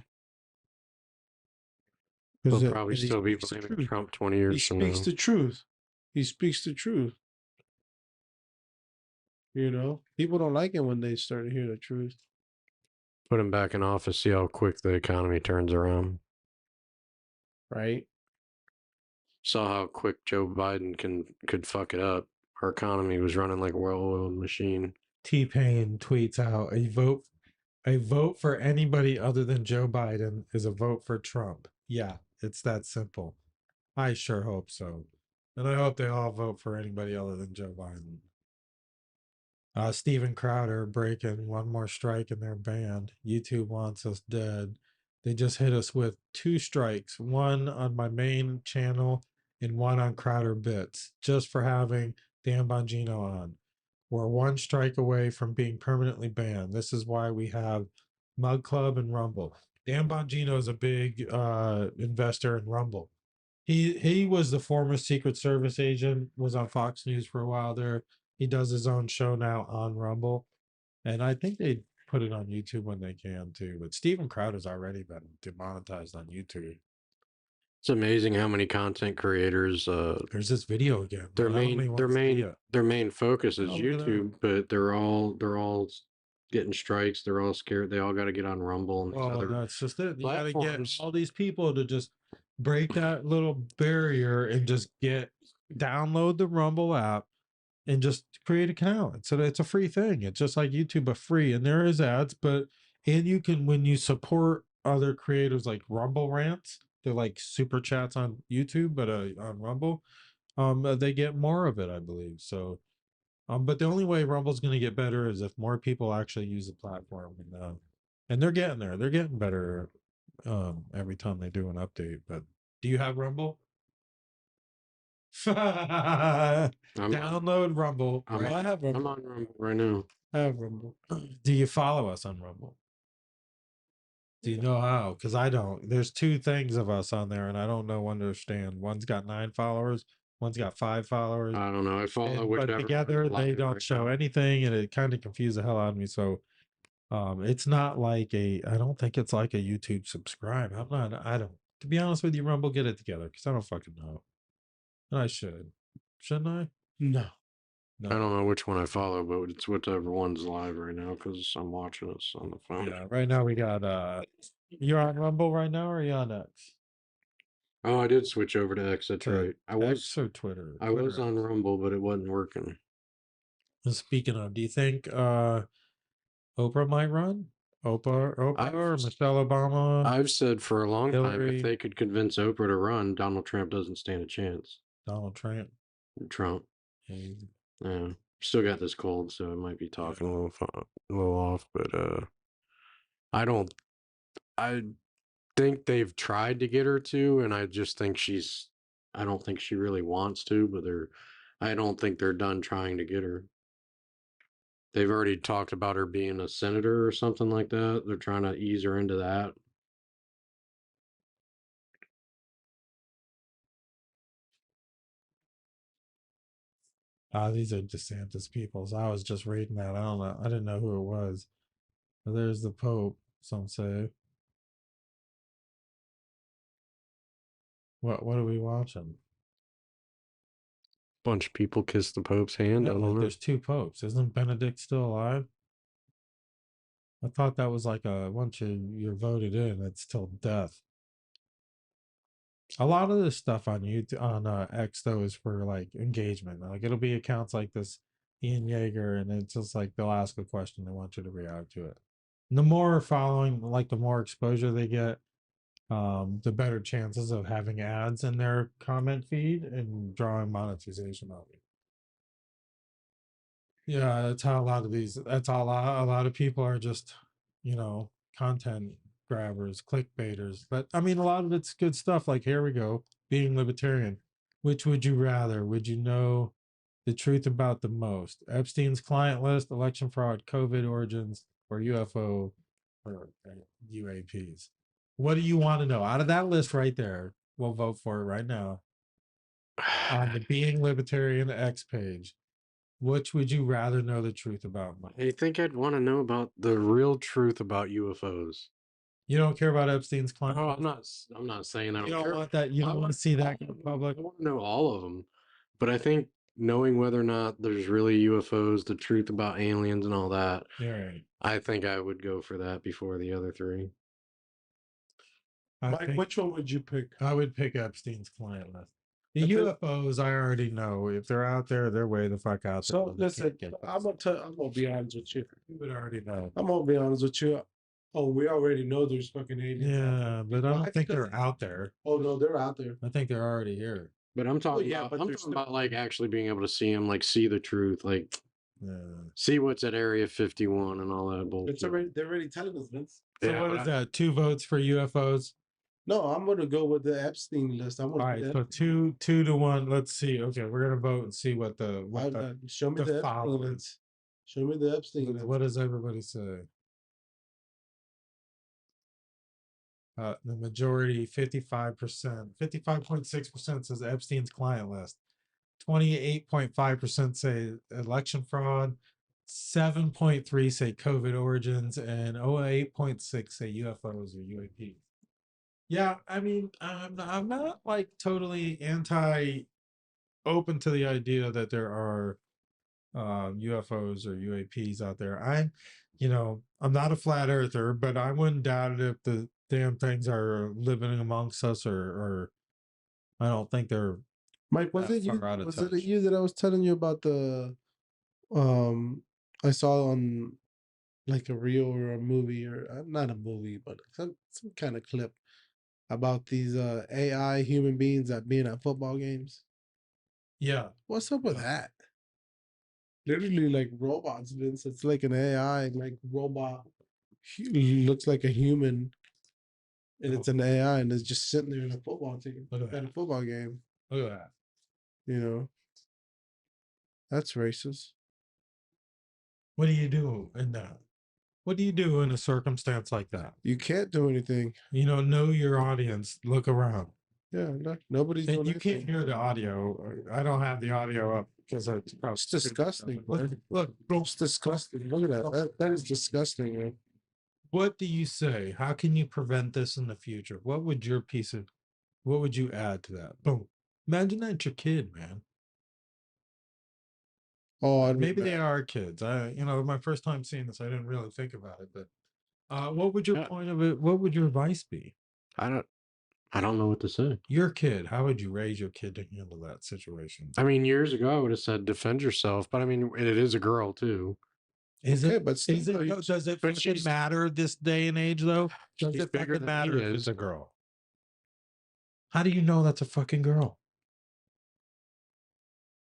They'll probably still be blaming Trump 20 years He from now. speaks the truth. He speaks the truth. People don't like it when they start to hear the truth. Put him back in office, see how quick the economy turns around. Right? Saw how quick Joe Biden could fuck it up. Our economy was running like a well-oiled machine. T-Pain tweets out a vote for anybody other than Joe Biden is a vote for Trump. Yeah, it's that simple. I sure hope so. And I hope they all vote for anybody other than Joe Biden. Steven Crowder breaking one more strike in their band. YouTube wants us dead. They just hit us with 2 strikes, one on my main channel and one on Crowder Bits, just for having Dan Bongino on. We're 1 strike away from being permanently banned. This is why we have Mug Club and Rumble. Dan Bongino is a big investor in Rumble. He was the former Secret Service agent, was on Fox News for a while there. He does his own show now on Rumble. And I think they put it on YouTube when they can too. But Steven Crowder's already been demonetized on YouTube. It's amazing how many content creators There's this video again. their but I don't main even their wanna see main it. their main focus is Oh, look at that. YouTube, but they're all getting strikes. They're all scared. They all got to get on Rumble and these Oh, other that's just it. You gotta get platforms. all these people to just break that little barrier and just download the Rumble app and just create an account. So it's a free thing. It's just like YouTube, but free. And there is ads, and you can, when you support other creators like Rumble Rants, they're like super chats on YouTube, but on Rumble, they get more of it, I believe. So, but the only way Rumble's going to get better is if more people actually use the platform, and they're getting there. They're getting better every time they do an update. But do you have Rumble? Download Rumble. I'm, Right? I have I'm Rumble. on Rumble right now. I have Rumble. Do you follow us on Rumble? Do you know how? Because I don't. There's two things of us on there, and I don't know when to understand. One's got 9 followers, one's got 5 followers. I don't know. I follow But whichever. together one they live don't right show now. anything, and it kind of confused the hell out of me. So it's not like I don't think it's like a YouTube subscribe. I don't, to be honest with you, Rumble, get it together because I don't fucking know. And I should. Shouldn't I? No. I don't know which one I follow, but it's whichever one's live right now because I'm watching this on the phone. Yeah, right now we got you're on Rumble right now, or are you on X? Oh, I did switch over to X. That's right. I was X or Twitter? I was on Rumble, but it wasn't working. And speaking of, do you think Oprah might run? Oprah or Michelle Obama? I've said for a long time, Hillary. if they could convince Oprah to run, Donald Trump doesn't stand a chance. Donald Trump. Yeah. Still got this cold, so it might be talking a little off, but I think they've tried to get her to, and I just think I don't think she really wants to, but I don't think they're done trying to get her. They've already talked about her being a senator or something like that. They're trying to ease her into that. These are DeSantis peoples. I was just reading that. I don't know. I didn't know who it was. But there's the Pope, some say. What are we watching? Bunch of people kiss the Pope's hand. Yeah, I don't like know. there's 2 popes. Isn't Benedict still alive? I thought that was like once you're voted in, it's till death. A lot of this stuff on YouTube, on X though, is for like engagement. Like it'll be accounts like this Ian Yeager, and it's just like they'll ask a question, they want you to react to it. And the more following, like the more exposure they get, the better chances of having ads in their comment feed and drawing monetization out of it. Yeah, that's how a lot of these. That's how a lot of people are just, content grabbers, clickbaiters. But I mean, a lot of it's good stuff. Like here we go, being libertarian. Which would you rather? Would you know the truth about the most? Epstein's client list, election fraud, COVID origins, or UFO or UAPs? What do you want to know out of that list right there? We'll vote for it right now on the Being Libertarian X page. Which would you rather know the truth about? I think I'd want to know about the real truth about UFOs. You don't care about Epstein's client? Oh, I'm not saying I don't You don't care. want that. You don't want to see that in public. I want to know all of them, but I think knowing whether or not there's really UFOs, the truth about aliens and all that, Right. I think I would go for that before the other 3. Mike, which one would you pick? I would pick Epstein's client list. The UFOs, I already know. If they're out there, they're way the fuck out there. So listen, I'm gonna be honest with you. You would already know. I'm gonna be honest with you. Oh, we already know there's fucking aliens. Yeah, but I don't think they're out there. Oh no, they're out there. I think they're already here. But I'm talking yeah, about, but I'm there's talking still- about like actually being able to see them, like see the truth, like see what's at Area 51 and all that bullshit. They're already telling us, Vince. So Yeah, what but is that? 2 votes for UFOs? No, I'm gonna go with the Epstein list. I'm All gonna right, so 2 to 1. Let's see. Okay, we're gonna vote and see what the show me the Epstein followers. list. Show me the Epstein list. What does everybody say? The majority, 55%, 55.6% says Epstein's client list. 28.5% say election fraud. 7.3 say COVID origins, and 8.6 say UFOs or UAP. Yeah, I mean, I'm not like totally open to the idea that there are UFOs or UAPs out there. I'm not a flat earther, but I wouldn't doubt it if the damn things are living amongst us, or I don't think they're Mike, was that it you? far out of Was it touch. you that I was telling you about um I saw on like a reel or a movie or not a movie, but some kind of clip about these AI human beings that being at football games. Yeah. What's up with that? Literally like robots, Vince. It's like an AI like robot. Looks like a human, and it's an AI, and it's just sitting there in a football team Look at at a that. football game. Look at that. You know, that's racist. What do you do in that? What do you do in a circumstance like that? You can't do anything. Know your audience. Look around. Yeah, nobody's And doing you anything. can't hear the audio. I don't have the audio up because it's probably It's disgusting. Look, It's disgusting. Look at that. That is disgusting, man. what do you say? How can you prevent this in the future? What would what would you add to that? Boom. Imagine that's your kid, man. Oh, Maybe they are kids. My first time seeing this, I didn't really think about it, but what would your point of it? What would your advice be? I don't know what to say. Your kid, how would you raise your kid to handle that situation? I mean, years ago, I would have said defend yourself, but I mean, it is a girl too. Is okay, it? but still, Does it fucking matter this day and age, though? Does she's it bigger fucking than he matter if is. it's a girl? How do you know that's a fucking girl?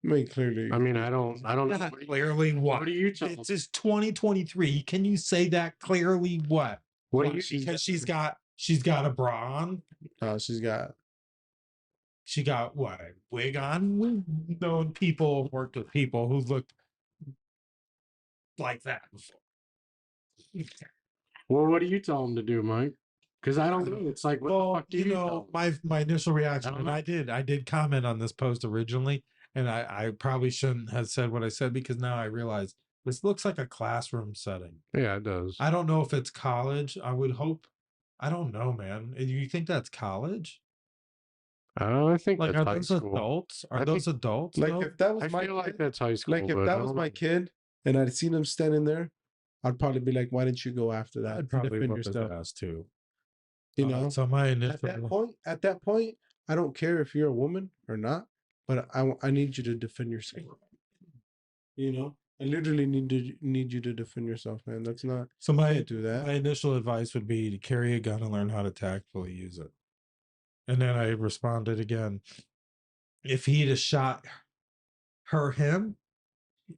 I mean, clearly. I mean, I don't know. Not clearly what? What do you tell It's just 2023. Can you say that clearly what? What do Why? you? Because she's got a bra on. She got what? A wig on? We've known people, worked with people who looked like that before. Well, what do you tell them to do, Mike? Because I don't know. It's like, what the fuck do you tell them? my initial reaction, don't and know. I did comment on this post originally, and I probably shouldn't have said what I said because now I realize this looks like a classroom setting. Yeah, it does. I don't know if it's college. I would hope. I don't know, man. You think that's college? I think Like, that's are high those school. adults? Are I those think- adults? Like though? if that was I my feel like kid, that's high school. like if but that I was don't my know. kid and I'd seen him standing there, I'd probably be like, "Why didn't you go after that? I'd and probably defend whip his yourself?" ass too. You know. So my At initial that point, I don't care if you're a woman or not, but I need you to defend yourself. You know, I literally need you to defend yourself, man. That's not. So my can't do that. my initial advice would be to carry a gun and learn how to tactfully use it. And then I responded again. If he'd have shot him,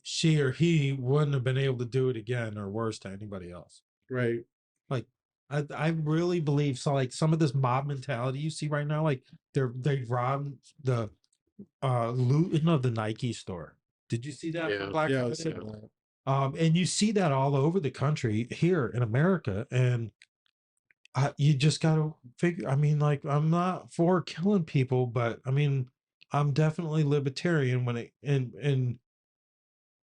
she or he wouldn't have been able to do it again or worse to anybody else. Right. Like I really believe so. Like some of this mob mentality you see right now, like they robbed the looting of the Nike store. Did you see that? Yeah. For Black Yeah, I Friday? was saying that. And you see that all over the country here in America, and you just got to figure. I mean, like I'm not for killing people, but I mean, I'm definitely libertarian when it and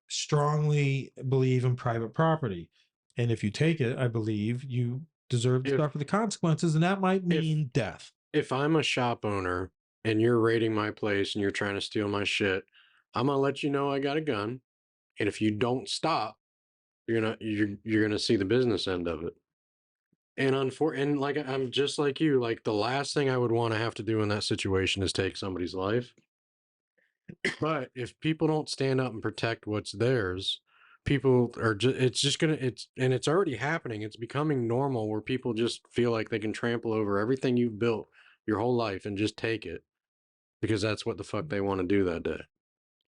strongly believe in private property. And if you take it, I believe you deserve to suffer the consequences, and that might mean death. If I'm a shop owner and you're raiding my place and you're trying to steal my shit, I'm gonna let you know I got a gun, and if you don't stop, you're gonna see the business end of it. And like I'm just like you, like the last thing I would want to have to do in that situation is take somebody's life. But if people don't stand up and protect what's theirs, people are it's already happening. It's becoming normal where people just feel like they can trample over everything you've built your whole life and just take it because that's what the fuck they want to do that day.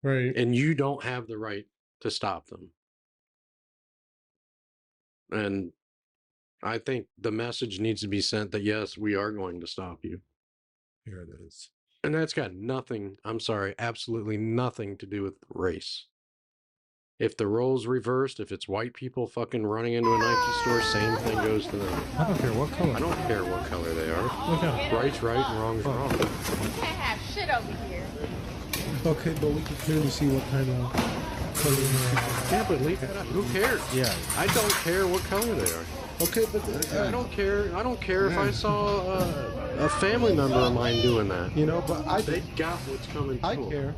Right. And you don't have the right to stop them. And I think the message needs to be sent that yes, we are going to stop you. Here it is. And that's got nothing, I'm sorry, absolutely nothing to do with race. If the roles reversed, if it's white people fucking running into a Nike store, same thing goes to them. I don't care what color. I don't care what color they are. Look at Right's right and wrong's wrong. You can't have shit over here. Okay, but we can clearly see what kind of. Yeah, but leave that up. Who cares? Yeah. I don't care what color they are. Okay, but I don't care. I don't care if I saw a family member of mine doing that. You know, but They got what's coming to I them. care.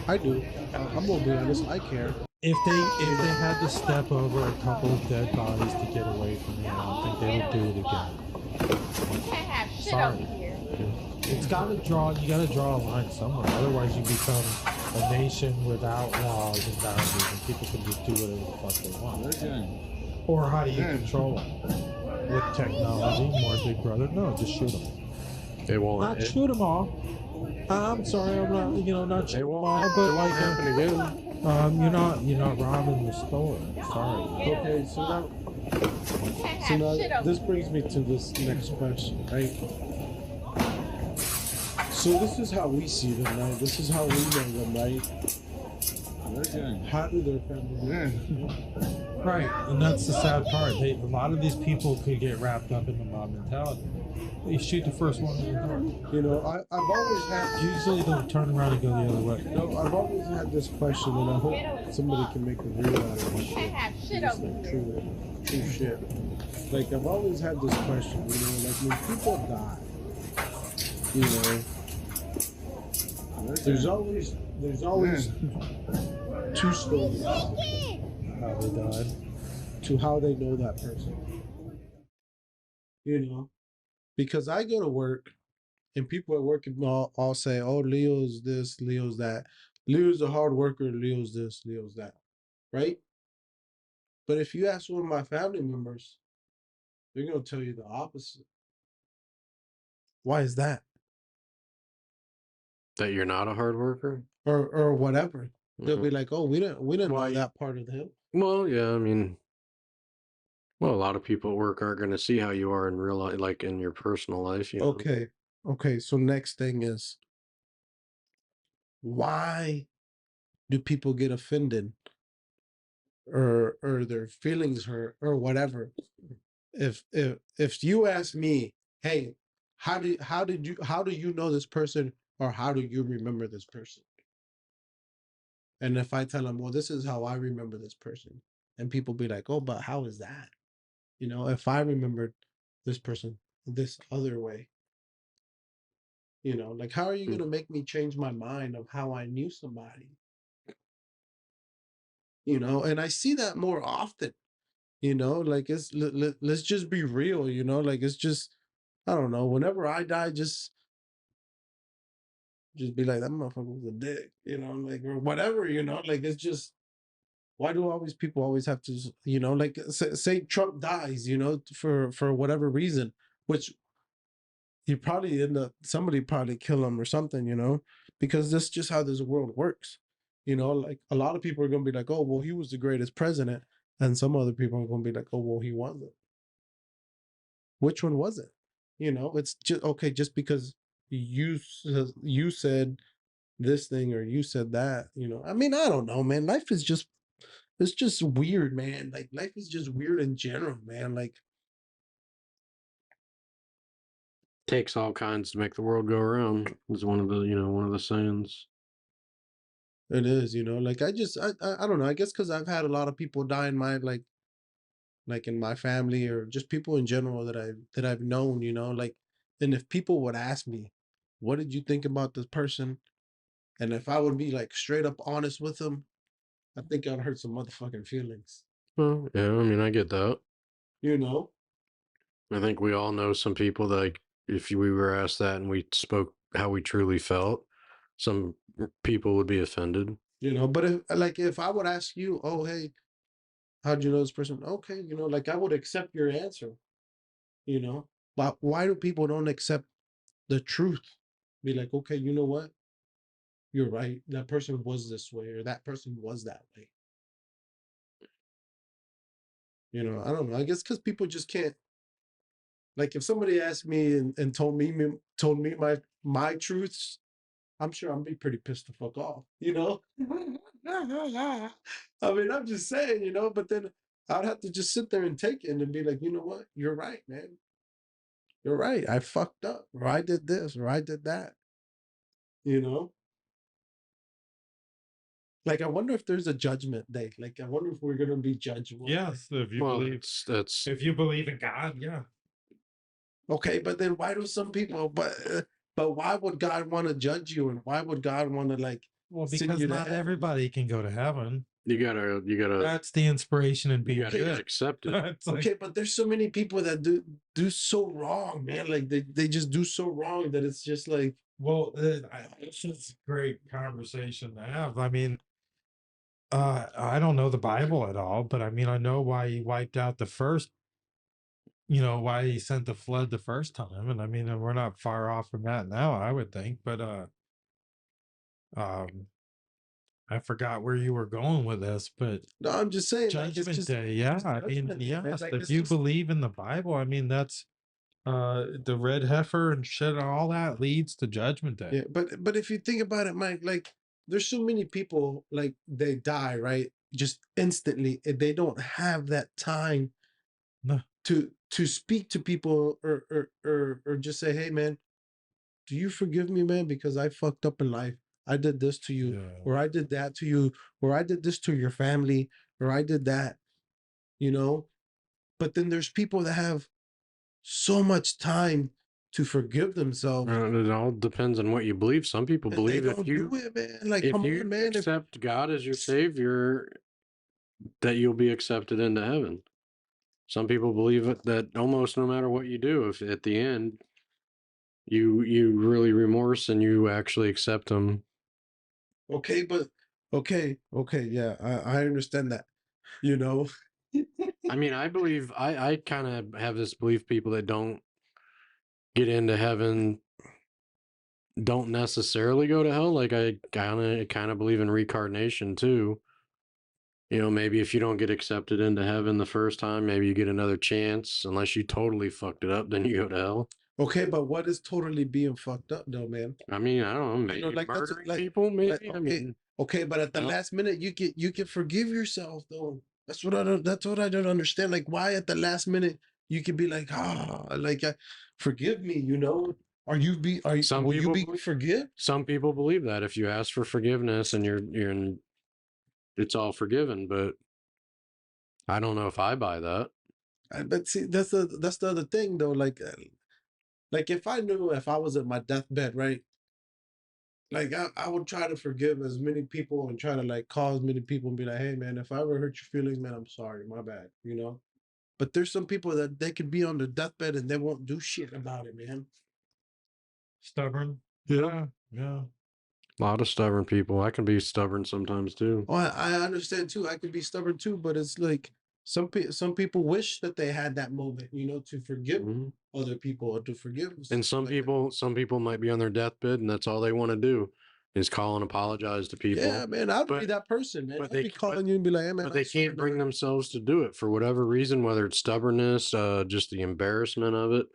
I do. I'm gonna be honest. I care. If they had to step over a couple of dead bodies to get away from me, I don't think they would do it again. Sorry. It's gotta draw. You gotta draw a line somewhere. Otherwise, you become a nation without laws and boundaries, and people can just do whatever the fuck they want. Or how do you control them? With technology, more Big Brother? No, just shoot them. They won't. Not shoot them all. I'm sorry, I'm not. Not shoot them all, but like happen again. you're not robbing the store. Sorry. Okay, so now this brings me to this next question, right? So this is how we see them, right? This is how we know them, right? How do their families? Right, and that's the sad part. A lot of these people could get wrapped up in the mob mentality. They shoot the first one in the door. You know, I've always had. Usually they'll turn around and go the other way. No, I've always had this question, and I hope somebody can make a reel out of this shit. It's like true shit. Like I've always had this question, like when people die, there's always two stories How they died. to how they know that person. Because I go to work and people at work all say, "Oh, Leo's this, Leo's that. Leo's a hard worker, Leo's this, Leo's that." Right? But if you ask one of my family members, they're gonna tell you the opposite. Why is that? That you're not a hard worker? Or whatever. They'll Mhm. be like, "Oh, we didn't Why- know that part of him." Well, yeah, I mean, a lot of people at work aren't going to see how you are in real life, like in your personal life. Okay. So next thing is, why do people get offended or their feelings hurt or whatever? If you ask me, hey, how do you know this person, or how do you remember this person? And if I tell them, well, this is how I remember this person, and people be like, oh, but how is that? If I remembered this person this other way, like how are you gonna make me change my mind of how I knew somebody? And I see that more often. Like let's just be real. Like it's just, I don't know. Whenever I die, just be like, that motherfucker was a dick. Like, or whatever. Like it's just, why do all these people always have to? Like say Trump dies. For whatever reason, which he probably somebody probably kill him or something. Because that's just how this world works. Like a lot of people are gonna be like, oh well, he was the greatest president, and some other people are gonna be like, oh well, he wasn't. Which one was it? It's just okay, just because you said this thing or you said that. I mean, I don't know, man. Life is just, it's just weird, man. Like life is just weird in general, man. Like Takes all kinds to make the world go around. Is one of the sayings. it is, like I don't know. I guess because I've had a lot of people die in my like in my family, or just people in general that I've known, like, and if people would ask me, what did you think about this person? And if I would be like straight up honest with them, I think I'd hurt some motherfucking feelings. Well, yeah, I mean, I get that. You know? I think we all know some people that, like, if we were asked that and we spoke how we truly felt, some people would be offended. But if I would ask you, oh hey, how'd you know this person? Okay, like I would accept your answer. But why do people don't accept the truth? Be like, okay, you know what? You're right. That person was this way, or that person was that way. I don't know. I guess because people just can't. Like, if somebody asked me and told me my truths, I'm sure I'd be pretty pissed the fuck off. I mean, I'm just saying, But then I'd have to just sit there and take it and be like, you know what? You're right, man. You're right. I fucked up, or I did this, or I did that. Like, I wonder if there's a judgment day. Like, I wonder if we're gonna be judged one day. Yes, if you Well, believe that's if you believe in God, yeah. Okay, but then why do some people? But why would God want to judge you, and why would God want to like Well, send because you to not hell? everybody can go to heaven. You gotta That's the inspiration in being get good. accepted. It's like, Okay, but there's so many people that do so wrong, man. Like they just do so wrong that it's just like, well, it's just a great conversation to have. I mean, I don't know the Bible at all, but I mean, I know why he wiped out the first, why he sent the flood the first time. And I mean, and we're not far off from that now, I would think. But um, I forgot where you were going with this, but no, I'm just saying, like, it's Judgment just Day, yeah. it's I mean, judgment day, man. yes, Like if it's you just believe in the Bible, I mean, that's the red heifer and shit, all that leads to Judgment Day. yeah. But if you think about it, Mike, like there's so many people like they die right just instantly, and they don't have that time No. to speak to people or just say, hey man, do you forgive me, man? Because I fucked up in life. I did this to you, Yeah. or I did that to you, or I did this to your family, or I did that, you know? But then there's people that have so much time to forgive themselves, It all depends on what you believe. Some people and they believe don't do it, man. Like, if come you on, man. If accept God as your savior, that you'll be accepted into heaven. Some people believe it that almost no matter what you do, if at the end you really remorse and you actually accept them. okay, but okay, yeah, I understand that, you know. I mean, I kind of have this belief people that don't get into heaven don't necessarily go to hell. Like I kind of believe in reincarnation too. Maybe if you don't get accepted into heaven the first time, maybe you get another chance. Unless you totally fucked it up, then you go to hell. Okay, but what is totally being fucked up though, man? I mean, I don't know, maybe Like that's murdering like people, maybe. okay, I mean, okay, but at the last minute you can forgive yourself though. That's what I don't understand. Like why at the last minute you could be like, like forgive me, you know? Will you be forgive? Some people believe that if you ask for forgiveness and it's all forgiven, but I don't know if I buy that. But see, that's the other thing though. Like if I knew if I was at my deathbed, right? Like I would try to forgive as many people and try to like call as many people and be like, hey man, if I ever hurt your feelings, man, I'm sorry, my bad, you know? But there's some people that they could be on their deathbed and they won't do shit about it, man. Stubborn. Yeah. Yeah. A lot of stubborn people. I can be stubborn sometimes too. Oh, I understand too. I could be stubborn too, but it's like some people wish that they had that moment, you know, to forgive other people or to forgive. And some people might be on their deathbed and that's all they want to do is call and apologize to people. Yeah, man, I'd be that person, man. I'd be calling you and be like, hey man, but they can't bring themselves to do it for whatever reason, whether it's stubbornness, just the embarrassment of it.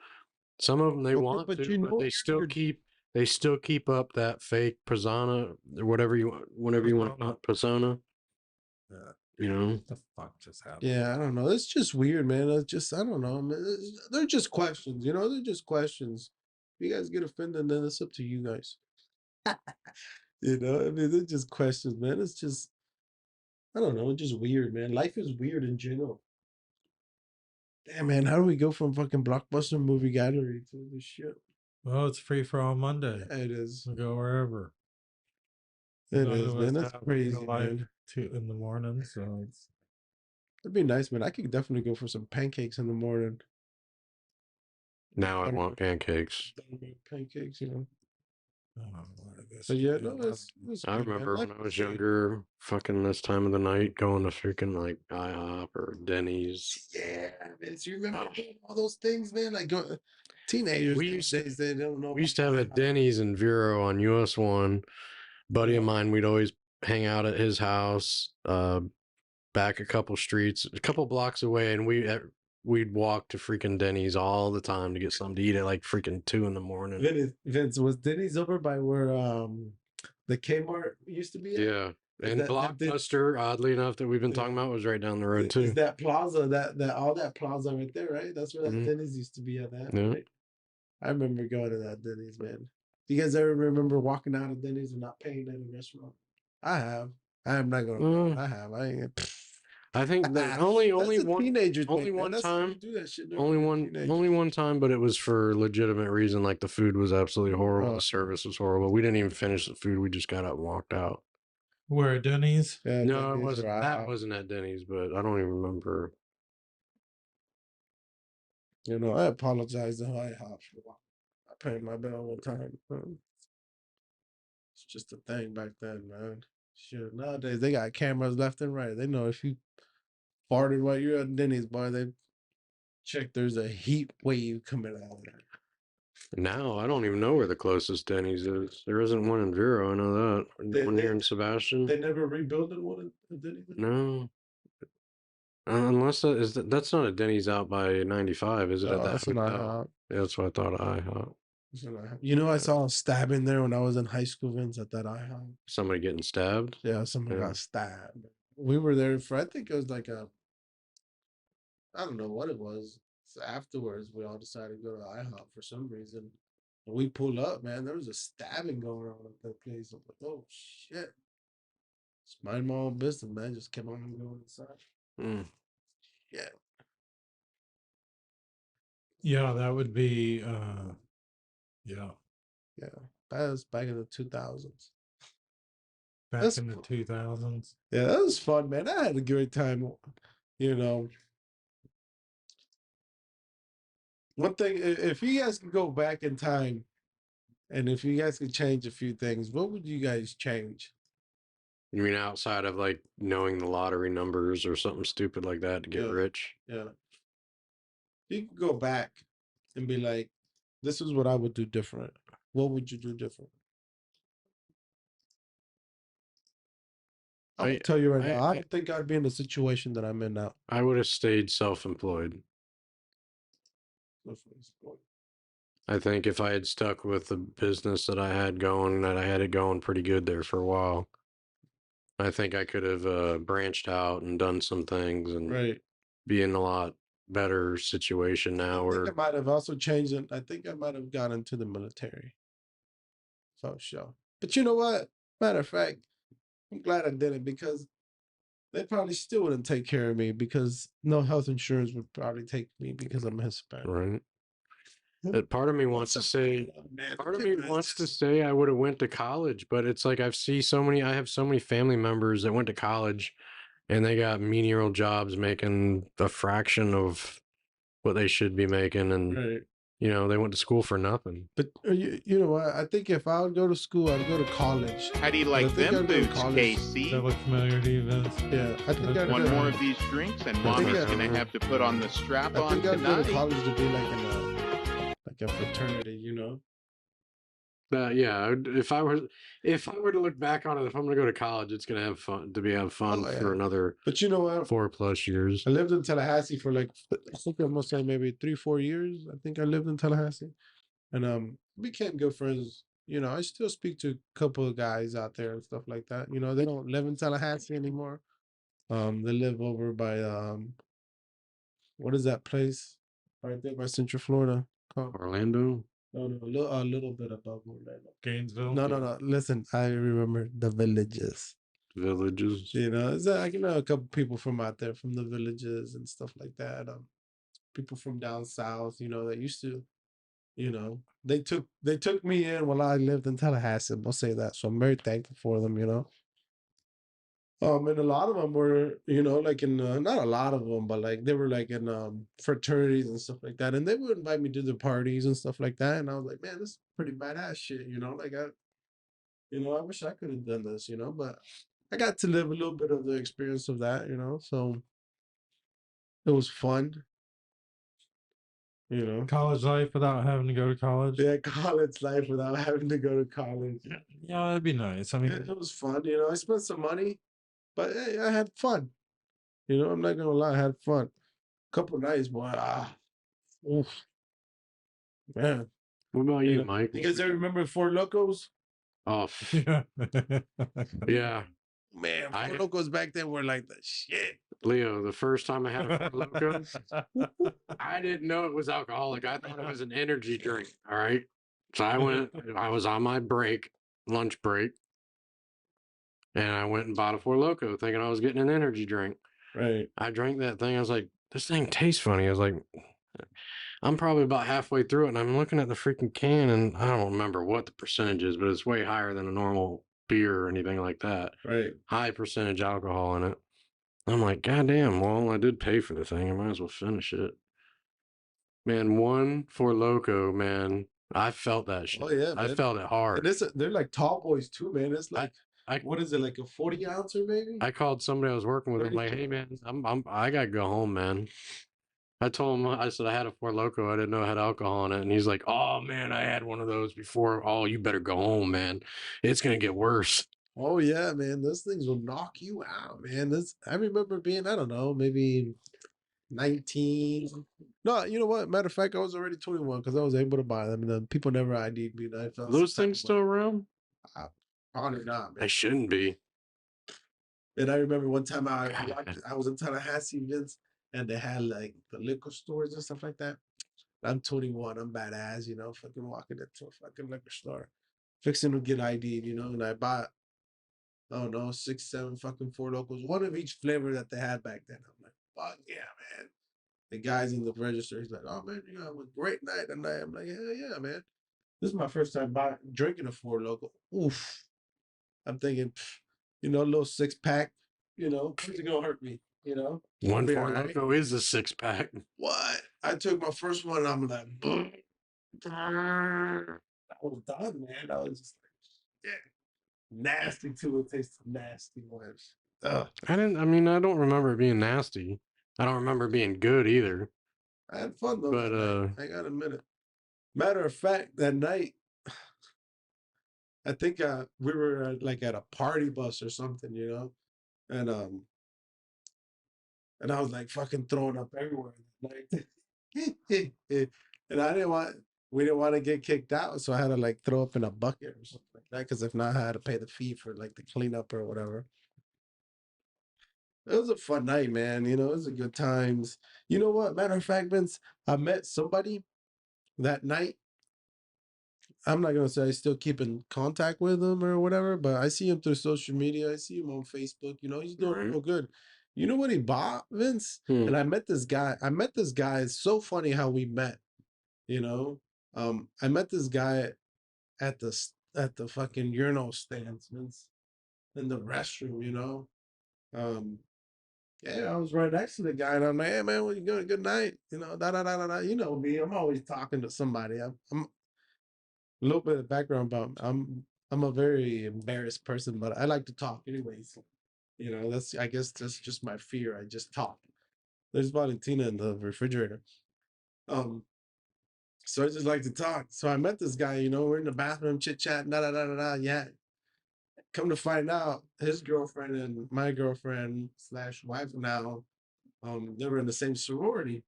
Some of them they want but to, you but know they still keep up that fake persona or whatever you want persona. What the fuck just happened? Yeah, I don't know. It's just weird, man. It's just I don't know, man. They're just questions, you know. They're just questions. If you guys get offended, then it's up to you guys. You know, I mean, they're just questions, man. It's just I don't know. It's just weird, man. Life is weird in general. Damn, man. How do we go from fucking blockbuster movie gallery to this shit? Well, it's free for all Monday. Yeah, it is. We'll go wherever. It is, man. That's crazy, man. 2 in the morning, so it's It'd be nice, man. I could definitely go for some pancakes in the morning. Now I want pancakes. Pancakes, you know. this. But yeah, no, it's I good, man. remember when Life I was is good. younger, fucking this time of the night, going to freaking like IHOP or Denny's. Yeah, man. So you remember doing all those things, man? Like teenagers these days, they don't know. We used to have a Denny's in Vero on US 1. Buddy of mine, we'd always hang out at his house, back a couple streets, a couple blocks away, and we'd walk to freaking Denny's all the time to get something to eat at like freaking 2 in the morning. Vince, was Denny's over by where the Kmart used to be at? Yeah. And Blockbuster, oddly enough, that we've been talking about was right down the road too. Is that plaza, that all that plaza right there, right? That's where that Denny's used to be at that, Yeah. right? I remember going to that Denny's, man. You guys ever remember walking out of Denny's and not paying at a restaurant? I have. I'm not gonna. I have. I ain't. I think that only That's a one teenager thing, only man. one That's time. you do that shit. Only one time, but it was for legitimate reason. Like the food was absolutely horrible. Oh. The service was horrible. We didn't even finish the food. We just got up and walked out. Where Denny's? Yeah, No, it Denny's or wasn't. That IHOP. wasn't at Denny's, but I don't even remember. You know, I apologize to IHOP. I paid my bill on time. It's just a thing back then, man. Shit, nowadays they got cameras left and right. They know if you farted while you're at Denny's, boy, they check there's a heat wave coming out of there. Now I don't even know where the closest Denny's is. There isn't one in Vero. I know that. One here in Sebastian. They never rebuilt one at Denny's. No. Unless that's not a Denny's out by 95, is it? At that That's an hotel? IHOP. Yeah, that's what I thought. IHOP. You know, I saw a stabbing there when I was in high school, Vince, at that IHOP. Somebody getting stabbed. Yeah, someone got stabbed. We were there for, I think it was like I don't know what it was. So afterwards, we all decided to go to IHOP for some reason. And we pull up, man. There was a stabbing going on at that place. I'm like, oh shit. Just mind my own business, man. Just kept on going inside. Yeah. Yeah, that would be yeah. Yeah. That was back in the 2000s. Back in the 2000s. Yeah, that was fun, man. I had a great time. You know, one thing, if you guys could go back in time and if you guys could change a few things, what would you guys change? You mean outside of like knowing the lottery numbers or something stupid like that to get rich? Yeah. You could go back and be like, this is what I would do different. What would you do different? I'll tell you right now, I don't think I'd be in the situation that I'm in now. I would have stayed self-employed. I think if I had stuck with the business that I had going, that I had it going pretty good there for a while, I think I could have branched out and done some things and be in a lot better situation now. I think I might have also changed it. I think I might have gone into the military. For sure. But you know what? Matter of fact, I'm glad I didn't because they probably still wouldn't take care of me because no health insurance would probably take me because I'm Hispanic. Right. But part of me wants to say, I would have went to college, but it's like I have so many family members that went to college and they got menial jobs making a fraction of what they should be making. And, you know, they went to school for nothing. But you know what? I think if I would go to school, I'd go to college. How do you like them boots, Casey? That look familiar to you, Vince? Yeah, I think I'd One more of these drinks, and Mommy's gonna have to put on the strap on tonight. I think I'd go to tonight. college to be like a fraternity, you know. Yeah, if I were to look back on it, if I'm gonna go to college, it's gonna have fun for another. But you know what? 4+ years. I lived in Tallahassee for like I think I must say maybe 3-4 years. I think I lived in Tallahassee, and became good friends. You know, I still speak to a couple of guys out there and stuff like that. You know, they don't live in Tallahassee anymore. They live over by what is that place right there by Central Florida called? Orlando. No, a little bit above Orlando. Gainesville. No. Listen, I remember the Villages. Villages. You know, it's like, you know, a couple people from out there from the Villages and stuff like that. People from down south, you know, that used to, you know, they took me in while I lived in Tallahassee. I'll say that. So I'm very thankful for them, you know. And a lot of them were, you know, like in not a lot of them, but like they were like in fraternities and stuff like that, and they would invite me to the parties and stuff like that. And I was like, man, this is pretty badass shit, you know. Like I wish I could have done this, you know, but I got to live a little bit of the experience of that, you know. So it was fun, you know. College life without having to go to college. Yeah, college life without having to go to college. Yeah, that'd be nice. I mean, it was fun, you know. I spent some money. But hey, I had fun. You know, I'm not gonna lie, I had fun. Couple nights, boy. Oof. Man. What about you, Mike? You guys ever remember Four Locos? Oh, yeah. Yeah. Man, Four Locos back then were like the shit. Leo, the first time I had a Four Loko, I didn't know it was alcoholic. I thought it was an energy drink. All right. So I was on my lunch break. And I went and bought a Four Loko thinking I was getting an energy drink. Right. I drank that thing. I was like, this thing tastes funny. I was like, I'm probably about halfway through it, and I'm looking at the freaking can, and I don't remember what the percentage is, but it's way higher than a normal beer or anything like that. Right. High percentage alcohol in it. I'm like, God damn, well, I did pay for the thing. I might as well finish it. Man, one for Loco, man. I felt that shit. Oh yeah, I man. felt it hard. And they're like tall boys too, man. It's like I what is it, like a 40-ouncer maybe? I called somebody I was working with. I'm like, hey man, I gotta go home, man. I told him, I said I had a Four Loco. I didn't know it had alcohol in it. And he's like, oh man, I had one of those before. Oh, you better go home, man. It's gonna get worse. Oh yeah, man. Those things will knock you out, man. I remember being, I don't know, maybe 19. No, you know what? Matter of fact, I was already 21 because I was able to buy them. And then people never ID'd me. And I felt Those things still around? Probably not, man. They shouldn't be. And I remember one time I was in Tallahassee, Vince, and they had like the liquor stores and stuff like that. I'm 21, I'm badass, you know, fucking walking into a fucking liquor store, fixing to get ID'd, you know, and I bought, I don't know, 6, 7 fucking Four Locos, one of each flavor that they had back then. I'm like, fuck yeah, man. The guys in the register, he's like, oh man, you know, it was a great night tonight. I'm like, hell yeah, man. This is my first time drinking a Four Loco. Oof. I'm thinking, you know, a little 6-pack, you know, who's it gonna hurt me, you know? One Be Four all right. Loco is a 6-pack. What? I took my first one and I'm like, I was done, man. I was just like, yeah. Nasty too. It tastes nasty, man. Ugh. I don't remember it being nasty. I don't remember it being good either. I had fun though. But I gotta admit it. Matter of fact, that night, I think we were like at a party bus or something, you know, and I was like fucking throwing up everywhere that night. And we didn't want to get kicked out, so I had to like throw up in a bucket or something like that. Because if not, I had to pay the fee for like the cleanup or whatever. It was a fun night, man. You know, it was a good times. You know what? Matter of fact, Vince, I met somebody that night. I'm not gonna say I still keep in contact with him or whatever, but I see him through social media. I see him on Facebook. You know, he's doing real good. You know what he bought, Vince? And I met this guy. It's so funny how we met. You know, I met this guy at the fucking urinal stands, Vince, in the restroom. You know, yeah, I was right next to the guy, and I'm like, "Hey, man, what you doing? Good night." You know, da da da da da. You know me. I'm always talking to somebody. I'm a little bit of background about I'm a very embarrassed person, but I like to talk anyways. You know, I guess that's just my fear. I just talk. There's Valentina in the refrigerator. Um, so I just like to talk. So I met this guy, you know, we're in the bathroom chit chat, da da da da da. Yeah. Come to find out, his girlfriend and my girlfriend / wife now, they were in the same sorority,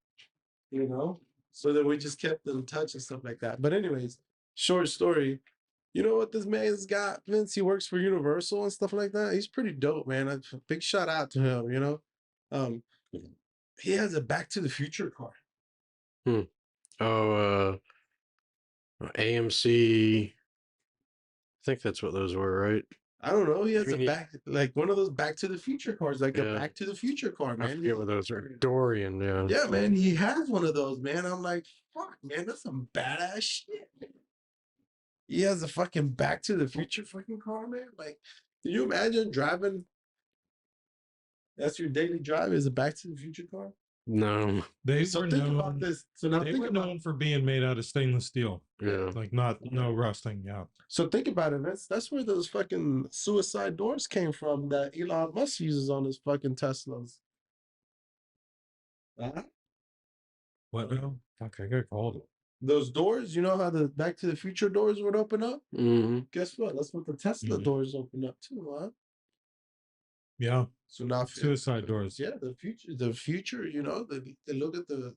you know. So then we just kept in touch and stuff like that. But anyways, short story. You know what this man's got, Vince? He works for Universal and stuff like that. He's pretty dope, man. A big shout out to him, you know. Um, he has a Back to the Future car. Oh, AMC. I think that's what those were, right? I don't know. He has like one of those Back to the Future cars, like a Back to the Future car, man. I forget what those are. Dorian, yeah. Yeah, man. He has one of those, man. I'm like, fuck, man. That's some badass shit. He has a fucking Back to the Future fucking car, man. Like, can you imagine driving? That's your daily drive is a Back to the Future car? No. They So were think known, about this. So now they think were about known for being made out of stainless steel. Yeah. Like no rusting. Yeah. So think about it. That's where those fucking suicide doors came from that Elon Musk uses on his fucking Teslas. What now? Okay, I got called. Those doors, you know how the Back to the Future doors would open up? Mm-hmm. Guess what? That's what the Tesla doors open up too, huh? Yeah. So now suicide doors. Yeah, the future, you know, they look at the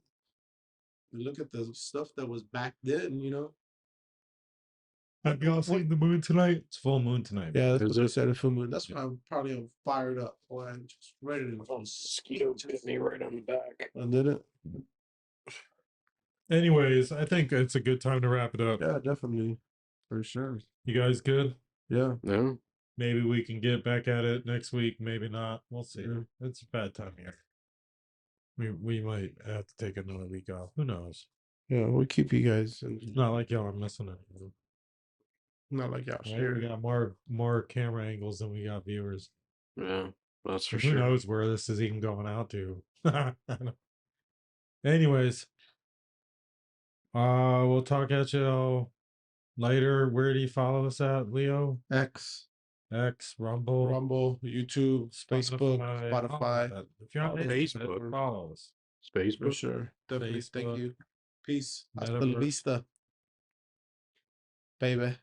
stuff that was back then, you know. Have y'all seen the moon tonight? It's full moon tonight. Yeah, that's what they said, a full moon. That's why I'm probably fired up. Boy, I'm just ready to go. Mosquito bit me right on the back. I did it. Anyways, I think it's a good time to wrap it up. Yeah, definitely. For sure. You guys good? Yeah. No. Maybe we can get back at it next week. Maybe not. We'll see. Yeah. It's a bad time here. We might have to take another week off. Who knows? Yeah, we'll keep you guys, and It's not like y'all are missing it. not like y'all Right? share. We got more camera angles than we got viewers. Yeah, that's for Who sure. knows where this is even going out to? Anyways, we'll talk at you later. Where do you follow us at, Leo? X, Rumble, YouTube, Facebook, all of Spotify, that. If you're on Facebook. Facebook, follow us. for Facebook. sure. Definitely. Thank Facebook, you. Peace. Hasta la Metaverse. vista, baby.